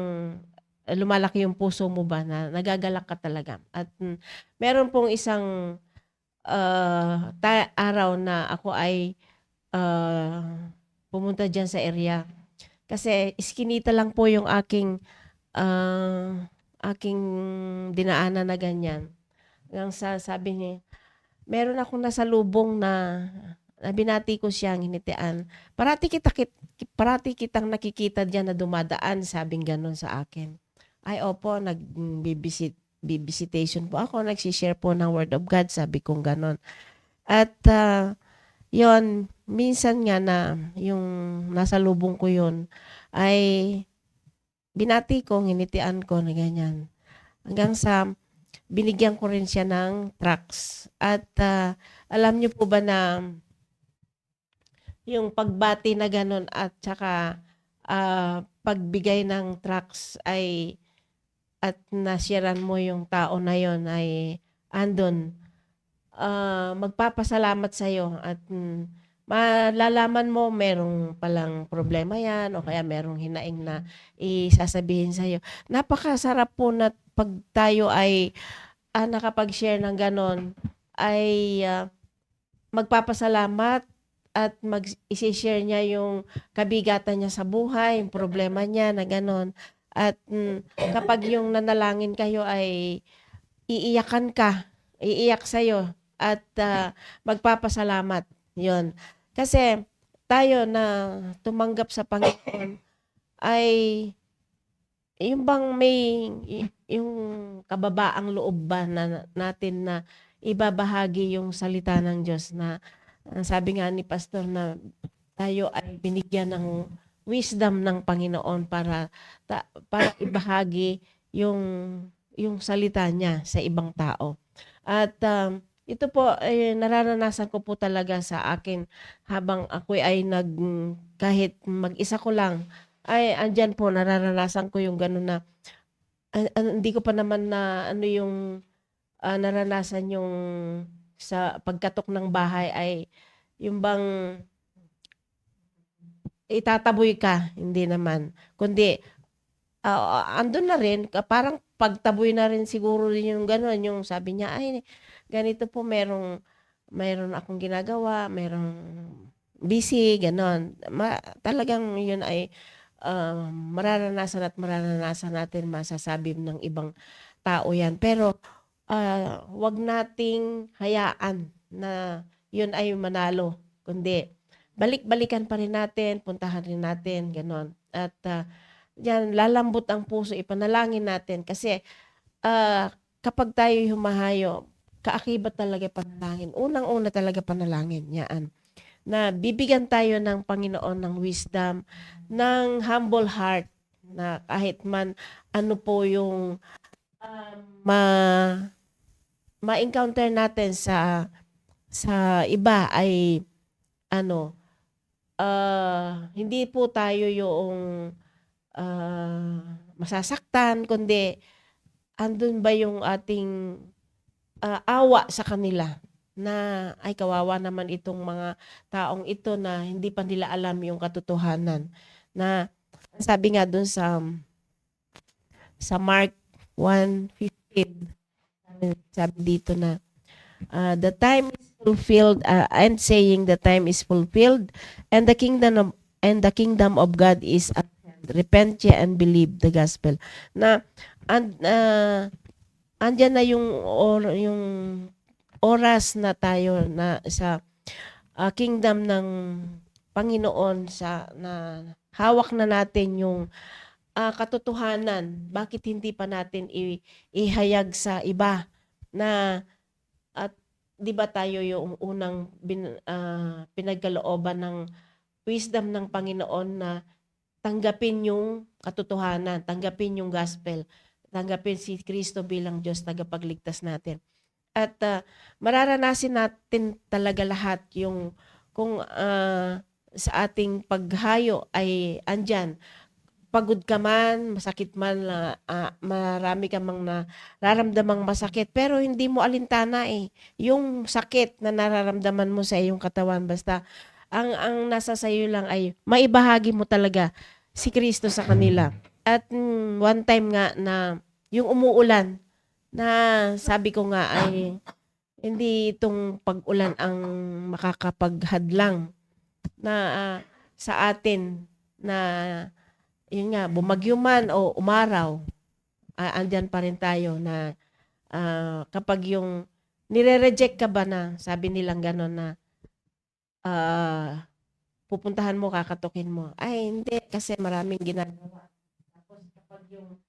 Speaker 6: lumalaki yung puso mo ba na nagagalak ka talaga. At meron pong isang araw na ako ay pumunta dyan sa area. Kasi iskinita lang po yung aking dinaanan na ganyan. Hanggang sabi niya, meron akong nasalubong na binati ko siyang hinitian. Parati kitang nakikita diyan na dumadaan, sabing ganun sa akin. Ay opo, nag-visitation po ako, nagsishare po ng Word of God, sabi kong ganun. At yon minsan nga na yung nasa lubong ko yun, ay binati ko, nginitian ko na ganyan. Hanggang sa binigyan ko rin siya ng tracts. At alam niyo po ba na yung pagbati na ganun at saka pagbigay ng tracts ay at nasyaran mo yung tao na yon ay andon magpapasalamat sa iyo at malalaman mo merong palang problema yan o kaya merong hinaing na isasabihin sa iyo. Napakasarap po na pag tayo ay nakapag-share ng ganon ay magpapasalamat at i-share niya yung kabigatan niya sa buhay, yung problema niya na ganon. At kapag yung nanalangin kayo ay iiyak sa'yo at magpapasalamat. Yon. Kasi tayo na tumanggap sa Panginoon ay yung bang may yung kababaang loob ba na natin na ibabahagi yung salita ng Diyos na sabi nga ni Pastor na tayo ay binigyan ng wisdom ng Panginoon para ibahagi yung salita niya sa ibang tao. At ito po nararanasan ko po talaga sa akin habang ako ay kahit mag-isa ko lang ay andyan po nararanasan ko yung gano'n na hindi ko pa naman na ano yung naranasan yung sa pagkatok ng bahay ay yung bang itataboy ka, hindi naman. Kundi andun na rin, parang pagtaboy na rin siguro din yung gano'n, yung sabi niya, ay ganito po merong akong ginagawa, merong busy, gano'n. Talagang yun ay mararanasan natin masasabi ng ibang tao yan. Pero wag nating hayaan na yun ay manalo. Kundi balik-balikan pa rin natin, puntahan rin natin, gano'n. At yan, lalambot ang puso, ipanalangin natin. Kasi kapag tayo humahayo, kaakibat talaga panalangin. Unang-una talaga panalangin, yan. Na bibigyan tayo ng Panginoon ng wisdom, ng humble heart, na kahit man ano po yung ma-encounter natin sa iba ay hindi po tayo yung masasaktan, kundi andun ba yung ating awa sa kanila na ay kawawa naman itong mga taong ito na hindi pa nila alam yung katotohanan. Na sabi nga dun sa Mark 1:15, sabi dito na the time is fulfilled and saying the time is fulfilled and the kingdom of God is at hand. repent ye and believe the gospel. Na andyan na yung oras na tayo na sa kingdom ng Panginoon na hawak na natin yung katotohanan. Bakit hindi pa natin ihayag sa iba na at 'di ba tayo yung unang pinagkalooban ng wisdom ng Panginoon na tanggapin yung katotohanan, tanggapin yung gospel, tanggapin si Kristo bilang Diyos tagapagligtas natin. At mararanasin natin talaga lahat yung kung sa ating paghayo ay andyan. Pagod ka man, masakit man, marami ka mang nararamdamang masakit, pero hindi mo alintana yung sakit na nararamdaman mo sa iyong katawan. Basta ang nasa sayo lang ay maibahagi mo talaga si Kristo sa kanila. At one time nga na yung umuulan, na sabi ko nga ay hindi itong pag-ulan ang makakapaghadlang na sa atin na yun nga, bumagyo man o umaraw, andyan pa rin tayo na kapag yung nire-reject ka ba na sabi nilang gano'n na pupuntahan mo, kakatukin mo. Ay, hindi, kasi maraming ginagawa. Tapos kapag yung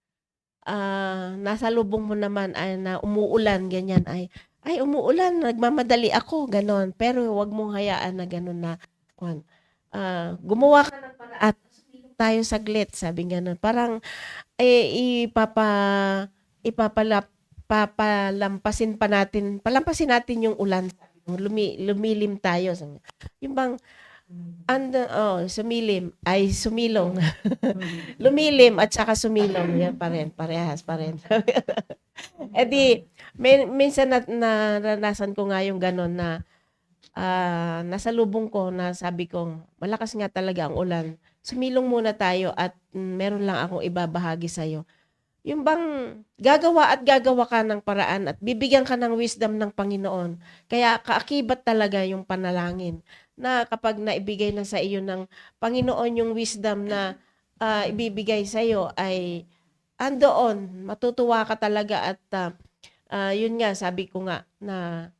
Speaker 6: nasa lubong mo naman ay na umuulan, ganyan ay umuulan, nagmamadali ako, ganon. Pero wag mong hayaan na ganon na, gumawa ka ng paraan, tayo saglit, sabi ganon. Parang, papalampasin natin yung ulan, lumilim tayo. Yung bang, sumilong. Lumilim at saka sumilong. Yan pa rin, parehas pa rin. E di, minsan naranasan ko nga yung gano'n na nasa lubong ko na sabi ko, malakas nga talaga ang ulan. Sumilong muna tayo at meron lang akong ibabahagi sa'yo. Yung bang gagawa ka ng paraan at bibigyan ka ng wisdom ng Panginoon. Kaya kaakibat talaga yung panalangin na kapag naibigay na sa iyo ng Panginoon yung wisdom na ibibigay sa iyo ay andoon, matutuwa ka talaga at yun nga, sabi ko nga na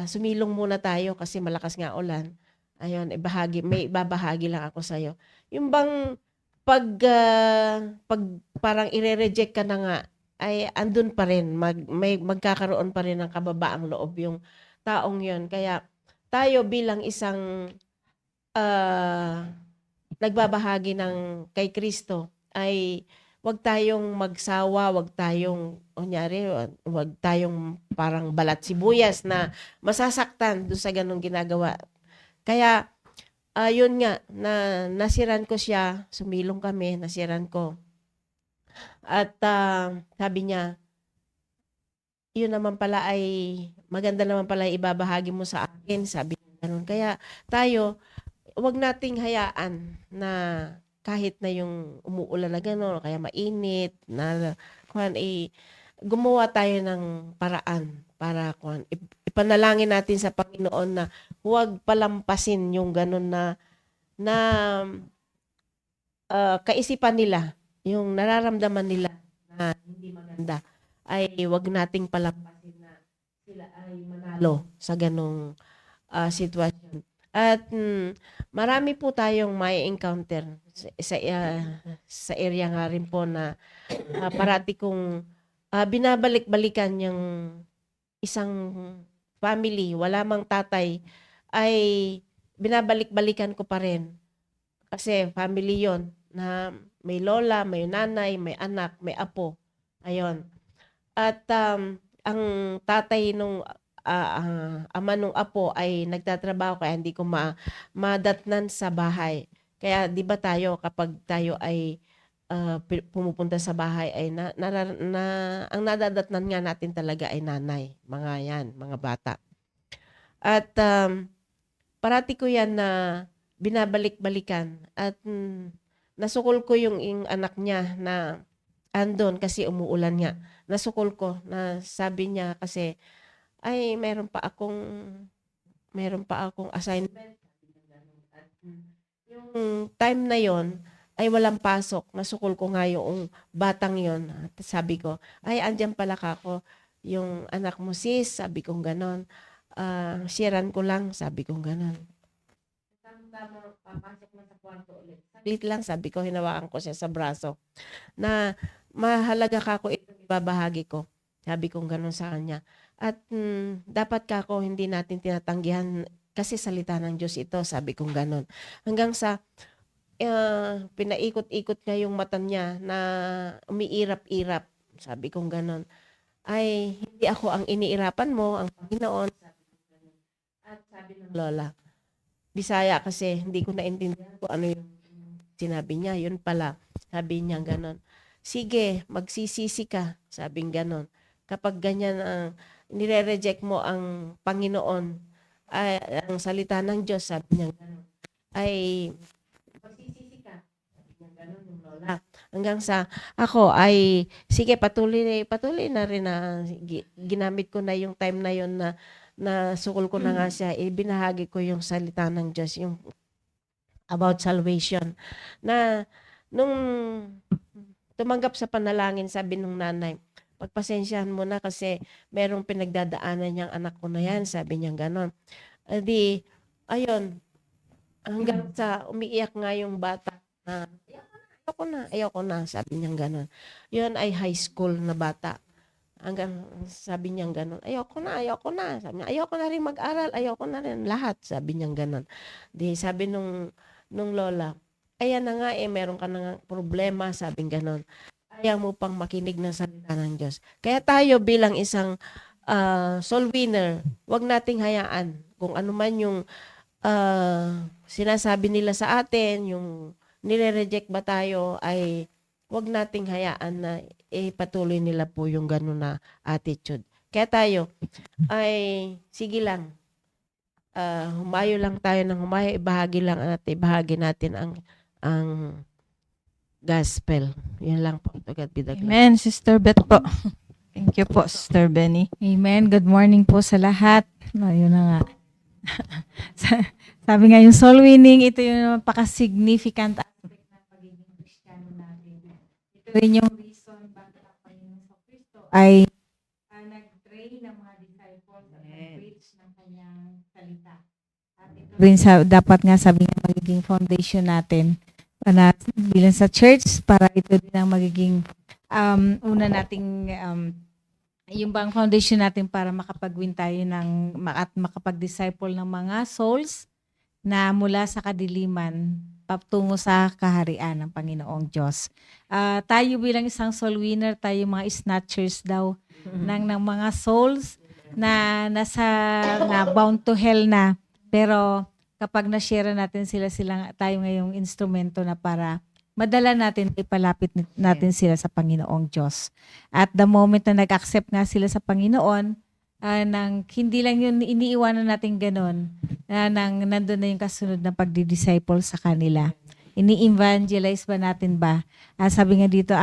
Speaker 6: sumilong muna tayo kasi malakas nga ulan. Ayun, may ibabahagi lang ako sa iyo. Yung bang pag parang ire-reject ka na nga, ay andun pa rin, magkakaroon pa rin ng kababaang loob yung taong yun. Kaya tayo bilang isang nagbabahagi ng kay Kristo ay wag tayong magsawa, wag tayong parang balat sibuyas na masasaktan doon sa ganung ginagawa. Kaya yun nga, nasiran ko siya, sumilong kami, nasiran ko. At sabi niya, yun naman pala ay, maganda naman pala ibabahagi mo sa akin, sabi niya ganun. Kaya tayo, wag nating hayaan na kahit na yung umuulan na gano'n, kaya mainit, gumawa tayo ng paraan para ipanalangin natin sa Panginoon na huwag palampasin yung gano'n na kaisipan nila, yung nararamdaman nila na hindi maganda, ay huwag nating palampasin na sila ay manalo sa ganong sitwasyon. At marami po tayong may encounter sa area nga rin po na parati kong binabalik-balikan yung isang family, wala mang tatay, ay binabalik-balikan ko pa rin. Kasi family yon na may lola, may nanay, may anak, may apo. Ayun. At ang tatay nung ama nung apo ay nagtatrabaho kaya hindi ko madatnan sa bahay. Kaya 'di ba tayo kapag tayo ay pumupunta sa bahay ay ang nadadatnan nga natin talaga ay nanay, mga bata. At parati ko yan na binabalik-balikan at nasukol ko yung anak niya na andon kasi umuulan nga. Nasukol ko na sabi niya kasi ay meron pa akong assignment. At yung time na yon ay walang pasok. Nasukol ko nga yung batang yon. Sabi ko, ay andyan pala kako. Yung anak mo sis, sabi kong ganon. Sharean ko lang, sabi kong ganon. Papasok na sa kwarto ulit. Saglit lang, sabi ko, hinawakan ko siya sa braso. Na mahalaga kako ito, ibabahagi ko. Sabi kong ganon sa kanya. At dapat kako, hindi natin tinatanggihan kasi salita ng Diyos ito, sabi kong ganon. Hanggang sa pinaikot-ikot nga yung mata niya na umiirap-irap, sabi kong ganon. Ay, hindi ako ang iniirapan mo, ang Panginoon. Sabi kong ganon. At sabi ng lola, Bisaya kasi hindi ko naintindihan kung ano yung sinabi niya. Yun pala, sabi niya ganon. Sige, magsisisi ka, sabing ganon. Kapag ganyan nire-reject mo ang Panginoon, ay, ang salita ng Diyos, sabi niya ganon, ay magsisisi ka. Sabi niya ganon yung lola. Hanggang sa ako ay, sige, patuloy na rin na ginamit ko na yung time na yon na sukol ko na nga siya, ibinahagi ko yung salita ng Diyos, yung about salvation. Na nung tumanggap sa panalangin, sabi nung nanay, pagpasensyahan mo na kasi merong pinagdadaanan niyang anak ko na yan, sabi niya ganon. Di, ayun, hanggang sa umiiyak nga yung bata na, ayoko na, sabi niya ganon. Yun ay high school na bata. Hanggang sabi niya gano'n, ayoko na. Sabi niya, ayoko na rin mag-aral, ayoko na rin lahat. Sabi niya gano'n. Di sabi nung lola, ayan na nga meron ka na nga problema, sabi gano'n. Ayaw mo pang makinig ng salita ng Diyos. Kaya tayo bilang isang soul winner, wag nating hayaan kung ano man yung sinasabi nila sa atin, yung nire-reject ba tayo, ay wag nating hayaan na patuloy nila po yung gano'n na attitude. Kaya tayo, ay sige lang, humayo lang tayo ng humayo, ibahagi natin ang gospel. Yun lang po. To God be the glory.
Speaker 3: Amen, Sister Beth po. Thank you po, Sister Benny.
Speaker 7: Amen. Good morning po sa lahat. Ayun na nga. Sabi nga yung soul winning, ito yung napaka-significant aspect ng pagiging Kristiyano natin. Ito rin yung reason bakit ang Panginoon sa Kristo ay nag-train ng mga disciples at nag-preach ng kanyang salita. At ito rin dapat nga sabi nga magiging foundation natin na bilang sa church para ito din ang magiging una nating yung bang foundation natin para makapag-win tayo at makapag-disciple ng mga souls na mula sa kadiliman patungo sa kaharian ng Panginoong Diyos. Tayo bilang isang soul winner, tayo mga snatchers daw ng mga souls na bound to hell na. Pero kapag na-share natin tayo ngayong instrumento na para madala natin, ipalapit natin sila sa Panginoong Diyos. At the moment na nag-accept nga sila sa Panginoon, hindi lang yun iniiwanan natin ganun, nandun na yung kasunod na pagdi-disciple sa kanila. Ini-evangelize ba natin ba? Sabi nga dito,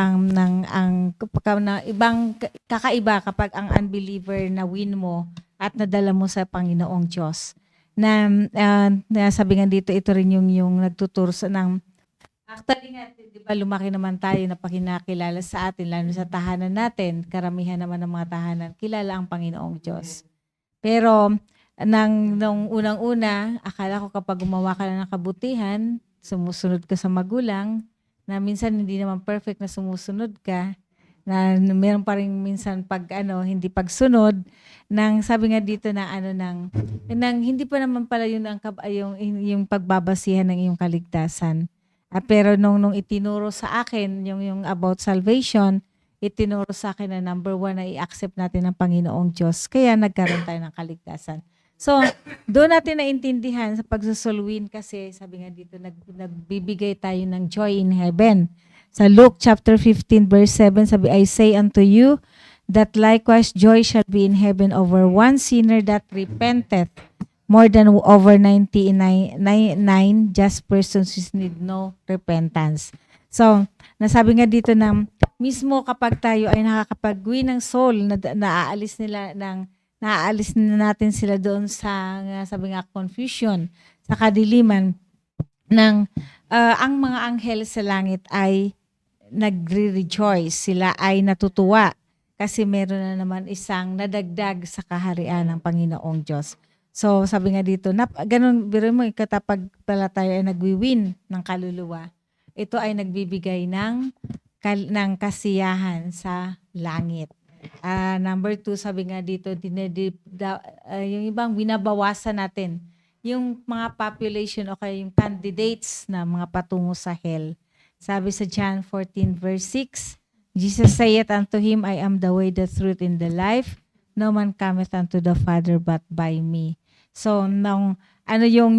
Speaker 7: ibang kakaiba kapag ang unbeliever na win mo at nadala mo sa Panginoong Diyos. Sabi nga dito, ito rin yung nagtuturo ng actually nga, di ba, lumaki naman tayo na pakinakilala sa atin, lalo sa tahanan natin, karamihan naman ng mga tahanan, kilala ang Panginoong Diyos. Pero, nung unang-una, akala ko kapag gumawa ka na ng kabutihan, sumusunod ka sa magulang, na minsan hindi naman perfect na sumusunod ka, na meron pa rin minsan hindi pagsunod, sabi nga dito nang hindi pa naman pala yung pagbabasihan ng iyong kaligtasan. Pero nung itinuro sa akin yung about salvation, itinuro sa akin na number 1 na i-accept natin ang Panginoong Diyos. Kaya nagkaroon tayo ng kaligtasan. So, doon natin naintindihan sa pagsusulwin kasi sabi nga dito, nagbibigay tayo ng joy in heaven. Sa Luke chapter 15 verse 7, sabi, I say unto you that likewise joy shall be in heaven over one sinner that repenteth, more than over 99 just persons who need no repentance. So, nasabi nga dito na mismo kapag tayo ay nakakapag-win ng soul, naaalis na natin sila doon sa sabi nga confusion, sa kadiliman ng ang mga anghel sa langit ay nagre-rejoice, sila ay natutuwa kasi meron na naman isang nadagdag sa kaharian ng Panginoong Diyos. So sabi nga dito, ganun, biro mo, kapag pala tayo ay nagwi-win ng kaluluwa, ito ay nagbibigay ng kasiyahan sa langit. Number 2, sabi nga dito, yung ibang binabawasan natin yung mga population o kaya yung candidates na mga patungo sa hell. Sabi sa John 14 verse 6, Jesus saith unto him, I am the way, the truth, and the life. No man cometh unto the Father but by me. So, yung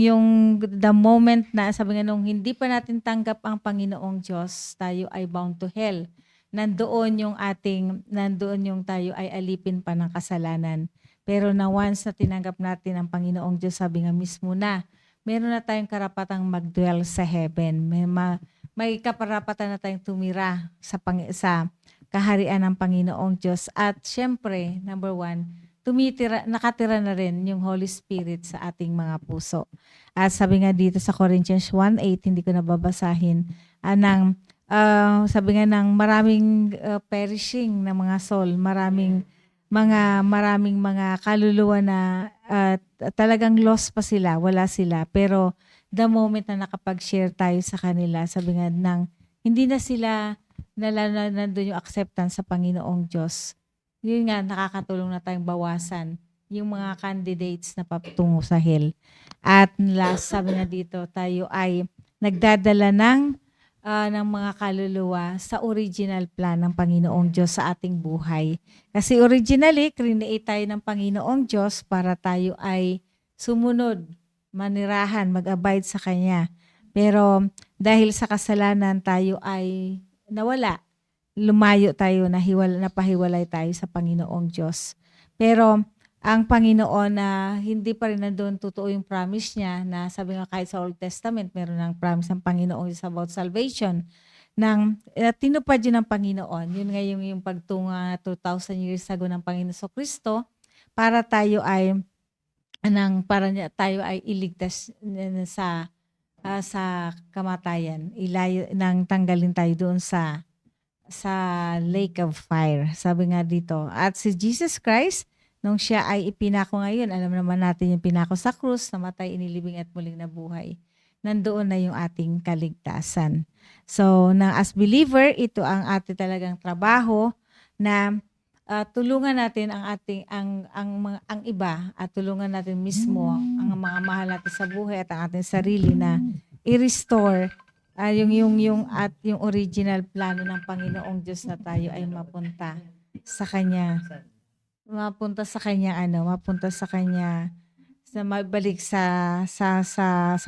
Speaker 7: the moment na sabi nga nung hindi pa natin tanggap ang Panginoong Diyos, tayo ay bound to hell. Nandoon yung tayo ay alipin pa ng kasalanan. Pero na once na tinanggap natin ang Panginoong Diyos, sabi nga mismo na, meron na tayong karapatang mag-dwell sa heaven. May kaparapatan na tayong tumira sa kaharian ng Panginoong Diyos. At syempre, number 1, nakatira na rin yung Holy Spirit sa ating mga puso. At sabi nga dito sa Corinthians 1:8, hindi ko nababasahin, sabi nga ng maraming perishing na mga soul, maraming mga kaluluwa na talagang lost pa sila, wala sila. Pero the moment na nakapag-share tayo sa kanila, sabi nga hindi na sila nandun yung acceptance sa Panginoong Diyos. Yun nga, nakakatulong na tayong bawasan yung mga candidates na patungo sa hell. At last, sabi nga dito, tayo ay nagdadala ng mga kaluluwa sa original plan ng Panginoong Diyos sa ating buhay. Kasi originally, create tayo ng Panginoong Diyos para tayo ay sumunod, manirahan, mag-abide sa Kanya. Pero dahil sa kasalanan tayo ay nawala, lumayo tayo, napahiwalay tayo sa Panginoong Diyos. Pero ang Panginoon na hindi pa rin nandun totoo yung promise niya na sabi nga kahit sa Old Testament, meron ng promise ng Panginoon about salvation. Tinupad yun ng Panginoon. Yun nga yung pagtunga 2,000 years ago ng Panginoon Kristo para tayo ay iligtas sa kamatayan. Nang tanggalin tayo doon sa lake of fire. Sabi nga dito. At si Jesus Christ, nung siya ay ipinako ngayon, alam naman natin yung pinako sa krus, namatay, inilibing at muling nabuhay. Nandoon na yung ating kaligtasan. So, as believer, ito ang ating talagang trabaho na tulungan natin ang iba at tulungan natin mismo ang mga mahal natin sa buhay at ang ating sarili na i-restore yung original plano ng Panginoong Diyos na tayo ay mapunta sa Kanya. Mapunta sa Kanya, mabalik sa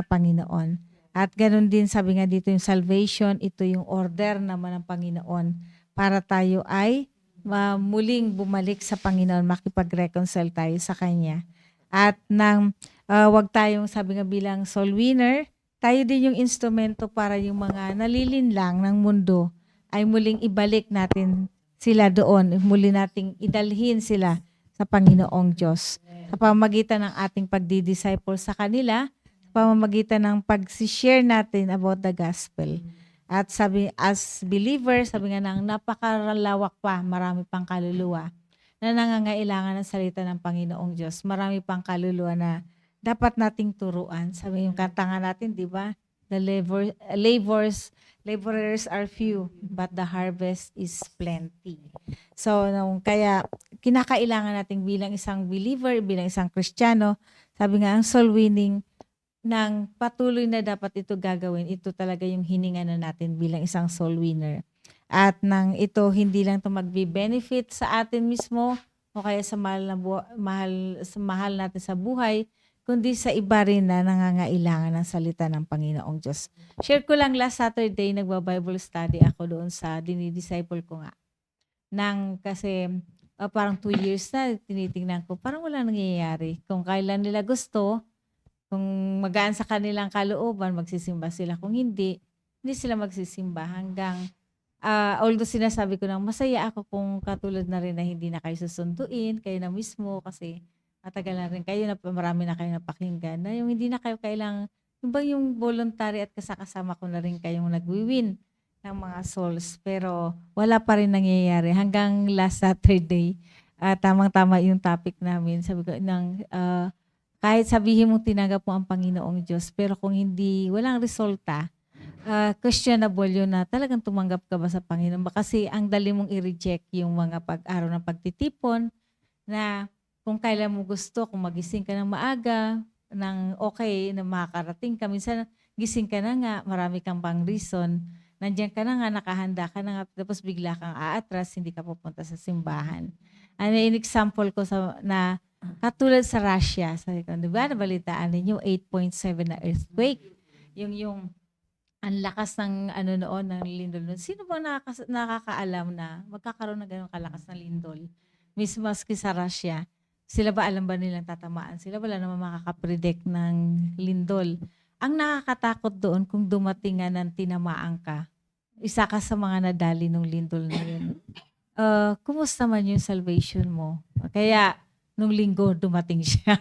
Speaker 7: Panginoon. At ganoon din, sabi nga dito, yung salvation, ito yung order naman ng Panginoon para tayo ay muling bumalik sa Panginoon, makipag-reconcile tayo sa Kanya. At wag tayong, sabi nga bilang soul winner, tayo din yung instrumento para yung mga nalilinlang ng mundo ay muling ibalik natin sila doon, muli nating idalhin sila sa Panginoong Diyos. Sa pamamagitan ng ating pagdi-disciple sa kanila, sa pamamagitan ng pag-share natin about the gospel. At sabi, as believer, sabi nga napakalawak pa, marami pang kaluluwa na nangangailangan ng salita ng Panginoong Diyos. Marami pang kaluluwa na dapat nating turuan. Sabi yung kanta nga natin, di ba? The laborers are few, but the harvest is plenty. So, kaya kinakailangan natin bilang isang believer, bilang isang Kristiyano, sabi nga ang soul winning, ng patuloy na dapat ito gagawin, ito talaga yung hininga na natin bilang isang soul winner. At ito, hindi lang ito magbe-benefit sa atin mismo o kaya sa mahal natin sa buhay, kundi sa iba rin na nangangailangan ng salita ng Panginoong Diyos. Share ko lang, last Saturday, nagba-Bible study ako doon sa dinidisciple ko nga. Kasi parang 2 years na tinitingnan ko, parang wala nangyayari. Kung kailan nila gusto, kung magaan sa kanilang kalooban, magsisimba sila. Kung hindi sila magsisimba hanggang, although sinasabi ko masaya ako kung katulad na rin na hindi na kayo susunduin, kayo na mismo kasi matagal na rin kayo, marami na kayo napakinggan, na yung hindi na kayo kailang yung bang yung voluntary at kasama ko na rin kayong nagwi-win ng mga souls. Pero wala pa rin nangyayari hanggang last Saturday. Tamang-tama yung topic namin. Sabi ko, kahit sabihin mo tinanggap mo ang Panginoong Diyos, pero kung hindi, walang resulta, questionable yun na talagang tumanggap ka ba sa Panginoon. Kasi ang dali mong i-reject yung mga araw ng pagtitipon na kung kailan mo gusto, kung magising ka ng maaga, ng okay, na makakarating ka. Minsan, gising ka na nga, marami kang pang reason. Nandiyan ka na nga, nakahanda ka na nga, tapos bigla kang aatras, hindi ka pupunta sa simbahan. Ano yung example ko na katulad sa Russia, sabi ko, di ba, nabalitaan ninyo, 8.7 na earthquake. Yung ang lakas ng noon, ng lindol noon. Sino ba nakakaalam na magkakaroon ng ganong kalakas ng lindol? Maski sa Russia, sila ba alam ba nilang tatamaan? Sila wala naman makakapredict ng lindol. Ang nakakatakot doon kung dumating nga ng tinamaan ka, isa ka sa mga nadali ng lindol na yun. Kumusta man yung salvation mo? Kaya, nung linggo, dumating siya.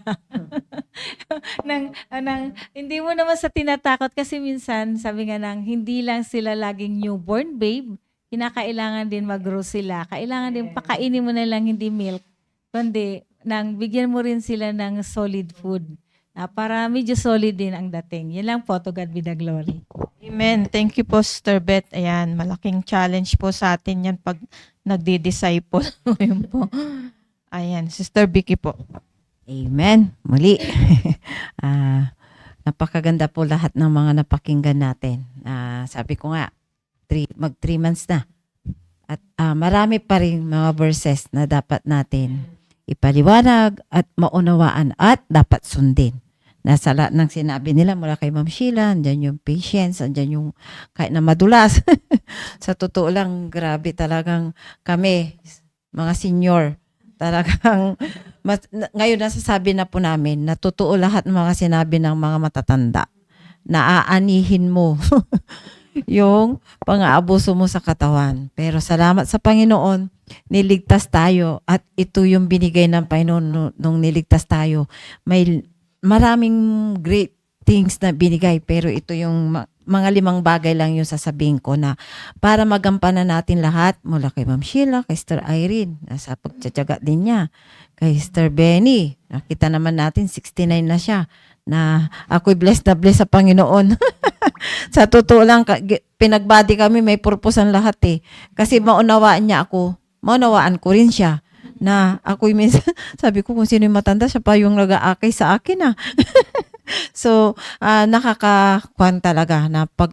Speaker 7: Hindi mo naman sa tinatakot kasi minsan, sabi nga hindi lang sila laging newborn babe, kinakailangan din mag-grow sila. Kailangan din pakainin mo na lang hindi milk, kundi bigyan mo rin sila ng solid food. Para medyo solid din ang dating. Yan lang po, to God be the glory.
Speaker 3: Amen. Thank you po, Sister Beth. Ayan, malaking challenge po sa atin yan pag nagdi-disciple. Yun po. Ayan, Sister Vicky po.
Speaker 4: Amen. Muli. Napakaganda po lahat ng mga napakinggan natin. Sabi ko nga, 3 months na. At marami pa rin mga verses na dapat natin ipaliwanag at maunawaan at dapat sundin. Nasa lahat ng sinabi nila mula kay Ma'am Sheila, andyan yung patience, andyan yung kahit na madulas. Sa totoo lang, grabe talagang kami, mga senior, talagang ngayon nasasabi na po namin na totoo lahat ng mga sinabi ng mga matatanda. Naaanihin mo yung pang-aabuso mo sa katawan. Pero salamat sa Panginoon, niligtas tayo at ito yung binigay ng Panginoon nung niligtas tayo. May maraming great things na binigay pero ito yung mga 5 bagay lang yung sasabihin ko na para magampanan natin lahat mula kay Ma'am Sheila, kay Sister Irene, nasa pagtsatsaga din niya, kay Sister Benny, nakita naman natin 69 na siya, na ako'y blessed na blessed sa Panginoon. Sa totoo lang, pinagbody kami, may purpose ang lahat eh. Kasi maunawaan niya ako, maunawaan ko rin siya. Na ako'y minsan, sabi ko kung sino yung matanda, siya pa yung nag-aakay sa akin So, nakakakuan talaga na pag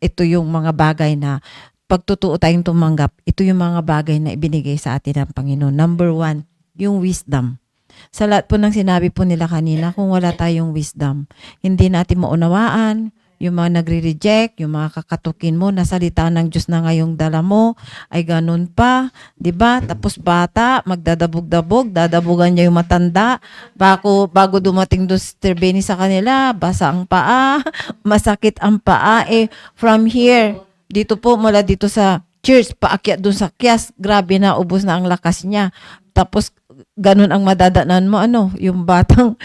Speaker 4: ito yung mga bagay na pagtotoo tayong tumanggap, ito yung mga bagay na ibinigay sa atin ng Panginoon. Number 1, yung wisdom. Sa lahat po ng sinabi po nila kanina, kung wala tayong wisdom, hindi natin maunawaan, yung mga nagre-reject, yung mga kakatukin mo, na salita ng Diyos na ngayong dala mo, ay ganun pa, di ba? Tapos bata, magdadabog-dabog, dadabugan niya yung matanda, bago dumating doon si Sister Benny sa kanila, basa ang paa, masakit ang paa, from here, dito po, mula dito sa church, paakyat doon sa kias, grabe na, ubos na ang lakas niya. Tapos, ganun ang madadaanan mo, yung batang,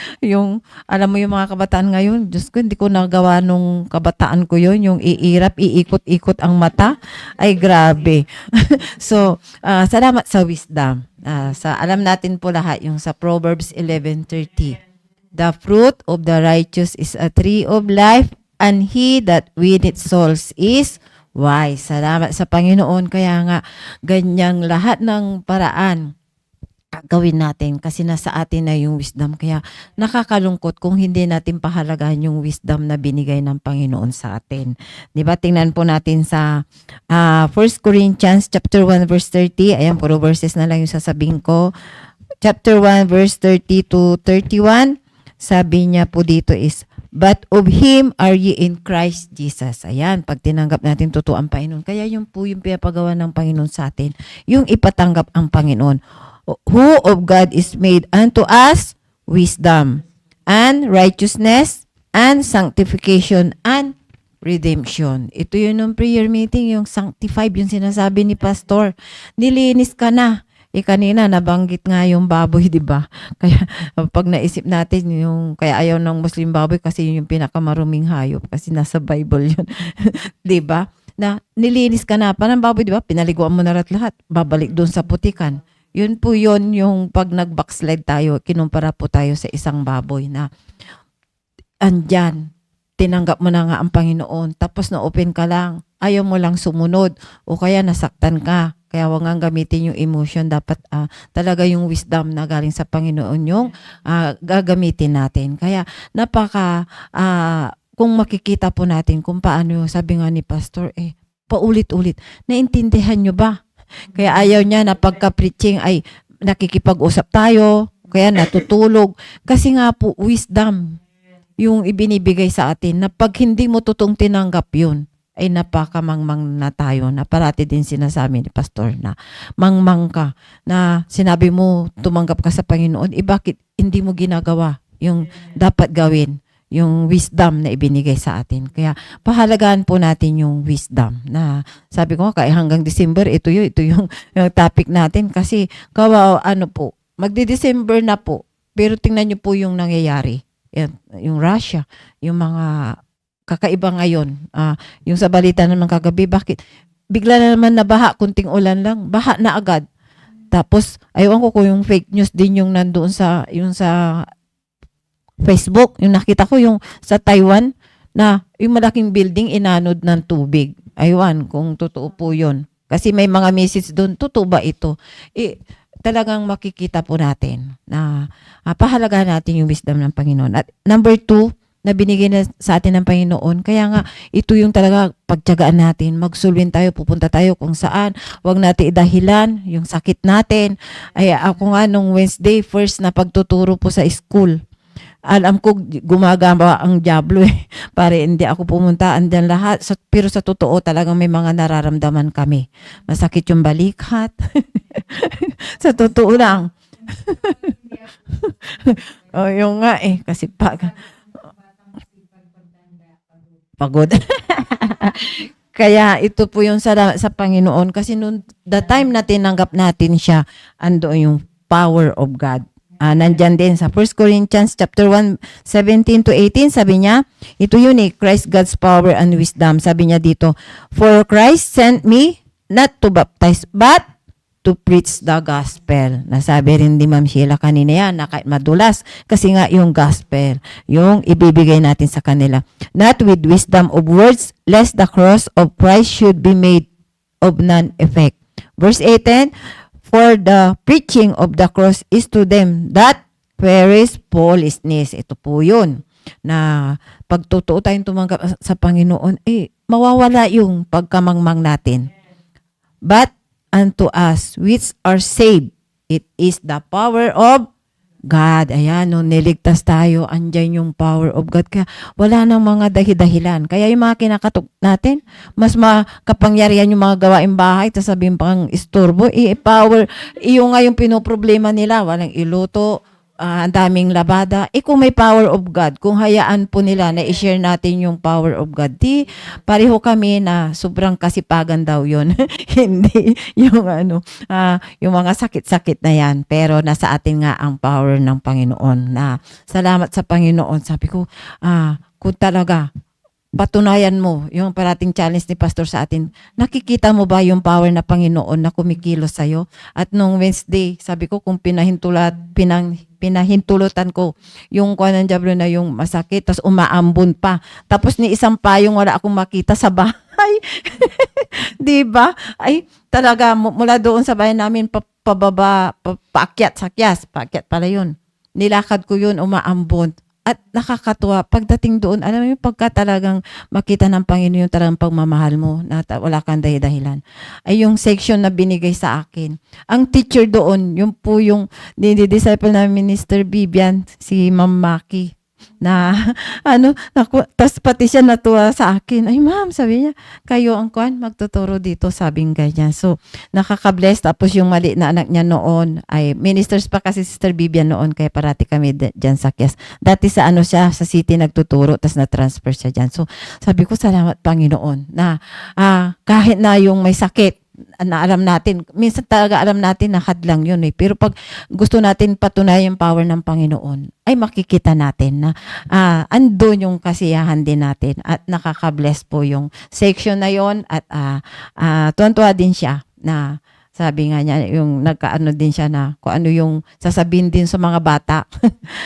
Speaker 4: alam mo yung mga kabataan ngayon, Diyos ko, hindi ko nagawa nung kabataan ko yun, yung iikot-ikot ang mata, ay grabe. So, salamat sa wisdom. Alam natin po lahat, yung sa Proverbs 11:30, the fruit of the righteous is a tree of life, and he that winneth souls is wise. Salamat sa Panginoon, kaya nga, ganyang lahat ng paraan, gawin natin kasi nasa atin na yung wisdom. Kaya nakakalungkot kung hindi natin pahalagahan yung wisdom na binigay ng Panginoon sa atin. Diba? Tingnan po natin sa 1 Corinthians chapter 1 verse 30. Ayan, puro verses na lang yung sasabihin ko. Chapter 1 verse 30 to 31. Sabi niya po dito is, but of Him are ye in Christ Jesus. Ayan, pag tinanggap natin totoo ang Panginoon. Kaya yun po yung pinapagawa ng Panginoon sa atin. Yung ipatanggap ang Panginoon. Who of God is made unto us wisdom and righteousness and sanctification and redemption. Ito yun ng prayer meeting, yung sanctified, yung sinasabi ni Pastor. Nilinis ka na. Kanina nabanggit nga yung baboy, 'di ba? Kaya pag naisip natin yung kaya ayaw ng Muslim baboy kasi yun yung pinakamaruming hayop kasi nasa Bible yun. 'Di ba? Na nilinis ka na pa ng baboy, 'di ba? Pinaliguan mo na lahat. Babalik doon sa putikan. Yun po yun yung pag nag-backslide tayo, kinumpara po tayo sa isang baboy na andyan, tinanggap mo na nga ang Panginoon, tapos na-open ka lang, ayaw mo lang sumunod, o kaya nasaktan ka, kaya wag nga gamitin yung emotion, dapat talaga yung wisdom na galing sa Panginoon yung gagamitin natin. Kaya kung makikita po natin kung paano, sabi nga ni Pastor, paulit-ulit, naintindihan nyo ba? Kaya ayaw niya na pagka-preaching ay nakikipag-usap tayo, kaya natutulog. Kasi nga po, wisdom yung ibinibigay sa atin na pag hindi mo totoong tinanggap yun, ay napakamangmang na tayo, na parati din sinasabi ni Pastor na mangmang ka, na sinabi mo tumanggap ka sa Panginoon, bakit hindi mo ginagawa yung dapat gawin, yung wisdom na ibinigay sa atin. Kaya pahalagaan po natin yung wisdom na sabi ko kaya hanggang December, ito yung topic natin kasi magdi-December na po, pero tingnan nyo po yung nangyayari. Yung Russia, yung mga kakaiba ngayon, yung sa balita naman kagabi, bakit bigla na naman nabaha, kunting ulan lang, baha na agad. Tapos, ayaw ko kung yung fake news din yung nandoon sa Facebook, yung nakita ko yung sa Taiwan, na yung malaking building inanod ng tubig. Aywan kung totoo po yun. Kasi may mga message doon, totoo ba ito? Talagang makikita po natin na pahalagahan natin yung wisdom ng Panginoon. At number 2, na binigay na sa atin ng Panginoon. Kaya nga, ito yung talaga pagtiyagaan natin. Magsulwin tayo, pupunta tayo kung saan. Huwag natin idahilan yung sakit natin. Ay, ako nga nung Wednesday, first na pagtuturo po sa school. Alam ko, gumagamba ang diablo para hindi ako pumunta, andyan lahat. Pero sa totoo, talagang may mga nararamdaman kami. Masakit yung balikat. Sa totoo lang. Yung nga kasi pagod. Kaya ito po yung sa Panginoon. Kasi noon, the time na tinanggap natin siya, ando yung power of God. Nandyan din sa 1 Corinthians chapter 1, 17 to 18, sabi niya, ito yun Christ, God's power and wisdom. Sabi niya dito, for Christ sent me not to baptize, but to preach the gospel. Nasabi rin di Ma'am Sheila kanina yan, na kahit madulas, kasi nga yung gospel, yung ibibigay natin sa kanila. Not with wisdom of words, lest the cross of Christ should be made of none effect. Verse 18, for the preaching of the cross is to them that perish foolishness. Ito po yun. Na pag totoo tayong tumanggap sa Panginoon, mawawala yung pagkamangmang natin. But unto us which are saved, it is the power of God. Ayan, nung niligtas tayo, andyan yung power of God. Kaya wala nang mga dahilan. Kaya yung mga kinakatok natin, mas makapangyarihan yung mga gawaing bahay, tapos sabihin pang istorbo, power, yung nga yung pinoproblema nila, walang iluto, ang daming labada. Kung may power of God, kung hayaan po nila na i-share natin yung power of God, pareho kami na sobrang kasipagan daw yun. Hindi yung yung mga sakit-sakit na yan. Pero nasa atin nga ang power ng Panginoon. Na salamat sa Panginoon. Sabi ko, kung talaga patunayan mo yung parating challenge ni Pastor sa atin, nakikita mo ba yung power na Panginoon na kumikilos sa'yo? At nung Wednesday, sabi ko kung pinahintulutan ko yung kuha ng diablo na yung masakit, tapos umaambon pa. Tapos ni isang payong wala akong makita sa bahay. Diba? Talaga, mula doon sa bahay namin, pababa, paakyat sa kyas. Paakyat pala yun. Nilakad ko yun, umaambon. At nakakatuwa, pagdating doon, alam mo yung pagka talagang makita ng Panginoon yung talagang pagmamahal mo, na wala kang dahilan, ay yung section na binigay sa akin. Ang teacher doon, yung po yung disciple na Minister Bibian, si Ma'am Maki, na tapos pati siya natuwa sa akin. Ay ma'am, sabi niya, kayo ang magtuturo dito, sabing ganyan. So, nakaka-bless. Tapos yung mali na anak niya noon, ay ministers pa kasi Sister Bibian noon, kaya parati kami dyan sa Kias. Dati sa siya, sa city nagtuturo, tapos na-transfer siya dyan. So, sabi ko, salamat Panginoon, na kahit na yung may sakit, na alam natin. Minsan talaga alam natin na hadlang yun eh. Pero pag gusto natin patunayan yung power ng Panginoon, ay makikita natin na andun yung kasiyahan din natin at nakaka-bless po yung section na yon at tuwan-tuwa din siya na sabi nga niya, yung nagkaano din siya na kung ano yung sasabihin din sa mga bata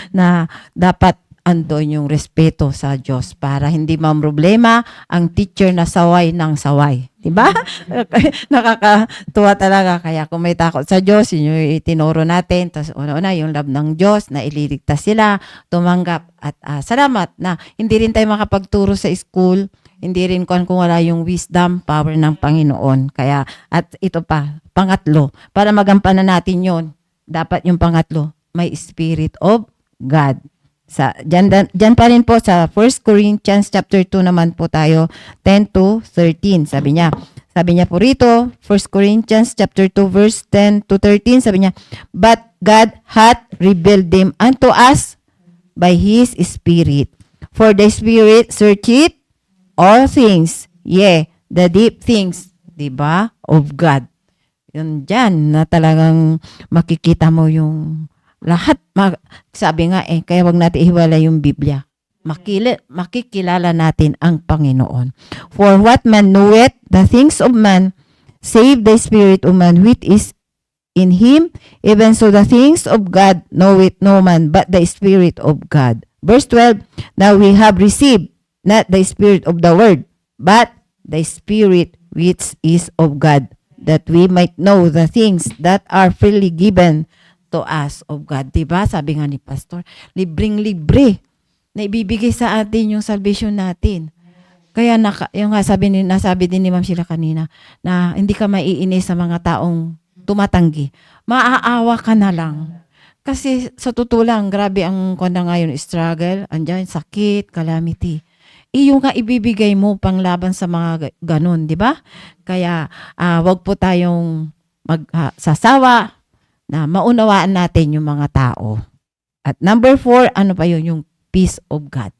Speaker 4: na dapat andon yung respeto sa Diyos para hindi problema ang teacher na saway ng saway. Diba? Nakakatuwa talaga. Kaya kung may takot sa Diyos, yun yung itinuro natin. Tapos una-una, yung love ng Diyos na ililigtas sila, tumanggap. At salamat na hindi rin tayo makapagturo sa school. Hindi rin kung wala yung wisdom, power ng Panginoon. Kaya, at ito pa, pangatlo, para magampanan natin yon, dapat yung pangatlo, may Spirit of God. Diyan pa rin po sa 1 Corinthians chapter 2 naman po tayo, 10 to 13. Sabi niya po rito, 1 Corinthians chapter 2 verse 10 to 13, sabi niya, but God hath revealed them unto us by His Spirit. For the Spirit searcheth all things, yea, the deep things, diba, of God. Yun dyan na talagang makikita mo yung lahat, sabi nga kaya wag natin ihiwalay yung Biblia. Makikilala natin ang Panginoon. For what man knoweth the things of man, save the spirit of man which is in him, even so the things of God knoweth no man but the Spirit of God. Verse 12, now we have received not the spirit of the world, but the Spirit which is of God, that we might know the things that are freely given to us of God. Diba? Sabi nga ni Pastor, libreng-libre na ibibigay sa atin yung salvation natin. Kaya yung nasabi din ni Ma'am Sheila kanina na hindi ka maiinis sa mga taong tumatanggi. Maaawa ka na lang. Kasi sa totoo lang, grabe ang kunda ngayon, struggle, andyan, sakit, calamity. Yung nga ibibigay mo panglaban sa mga ganun, di ba? Kaya wag po tayong magsasawa na maunawaan natin yung mga tao. At number 4, ano pa yun? Yung peace of God.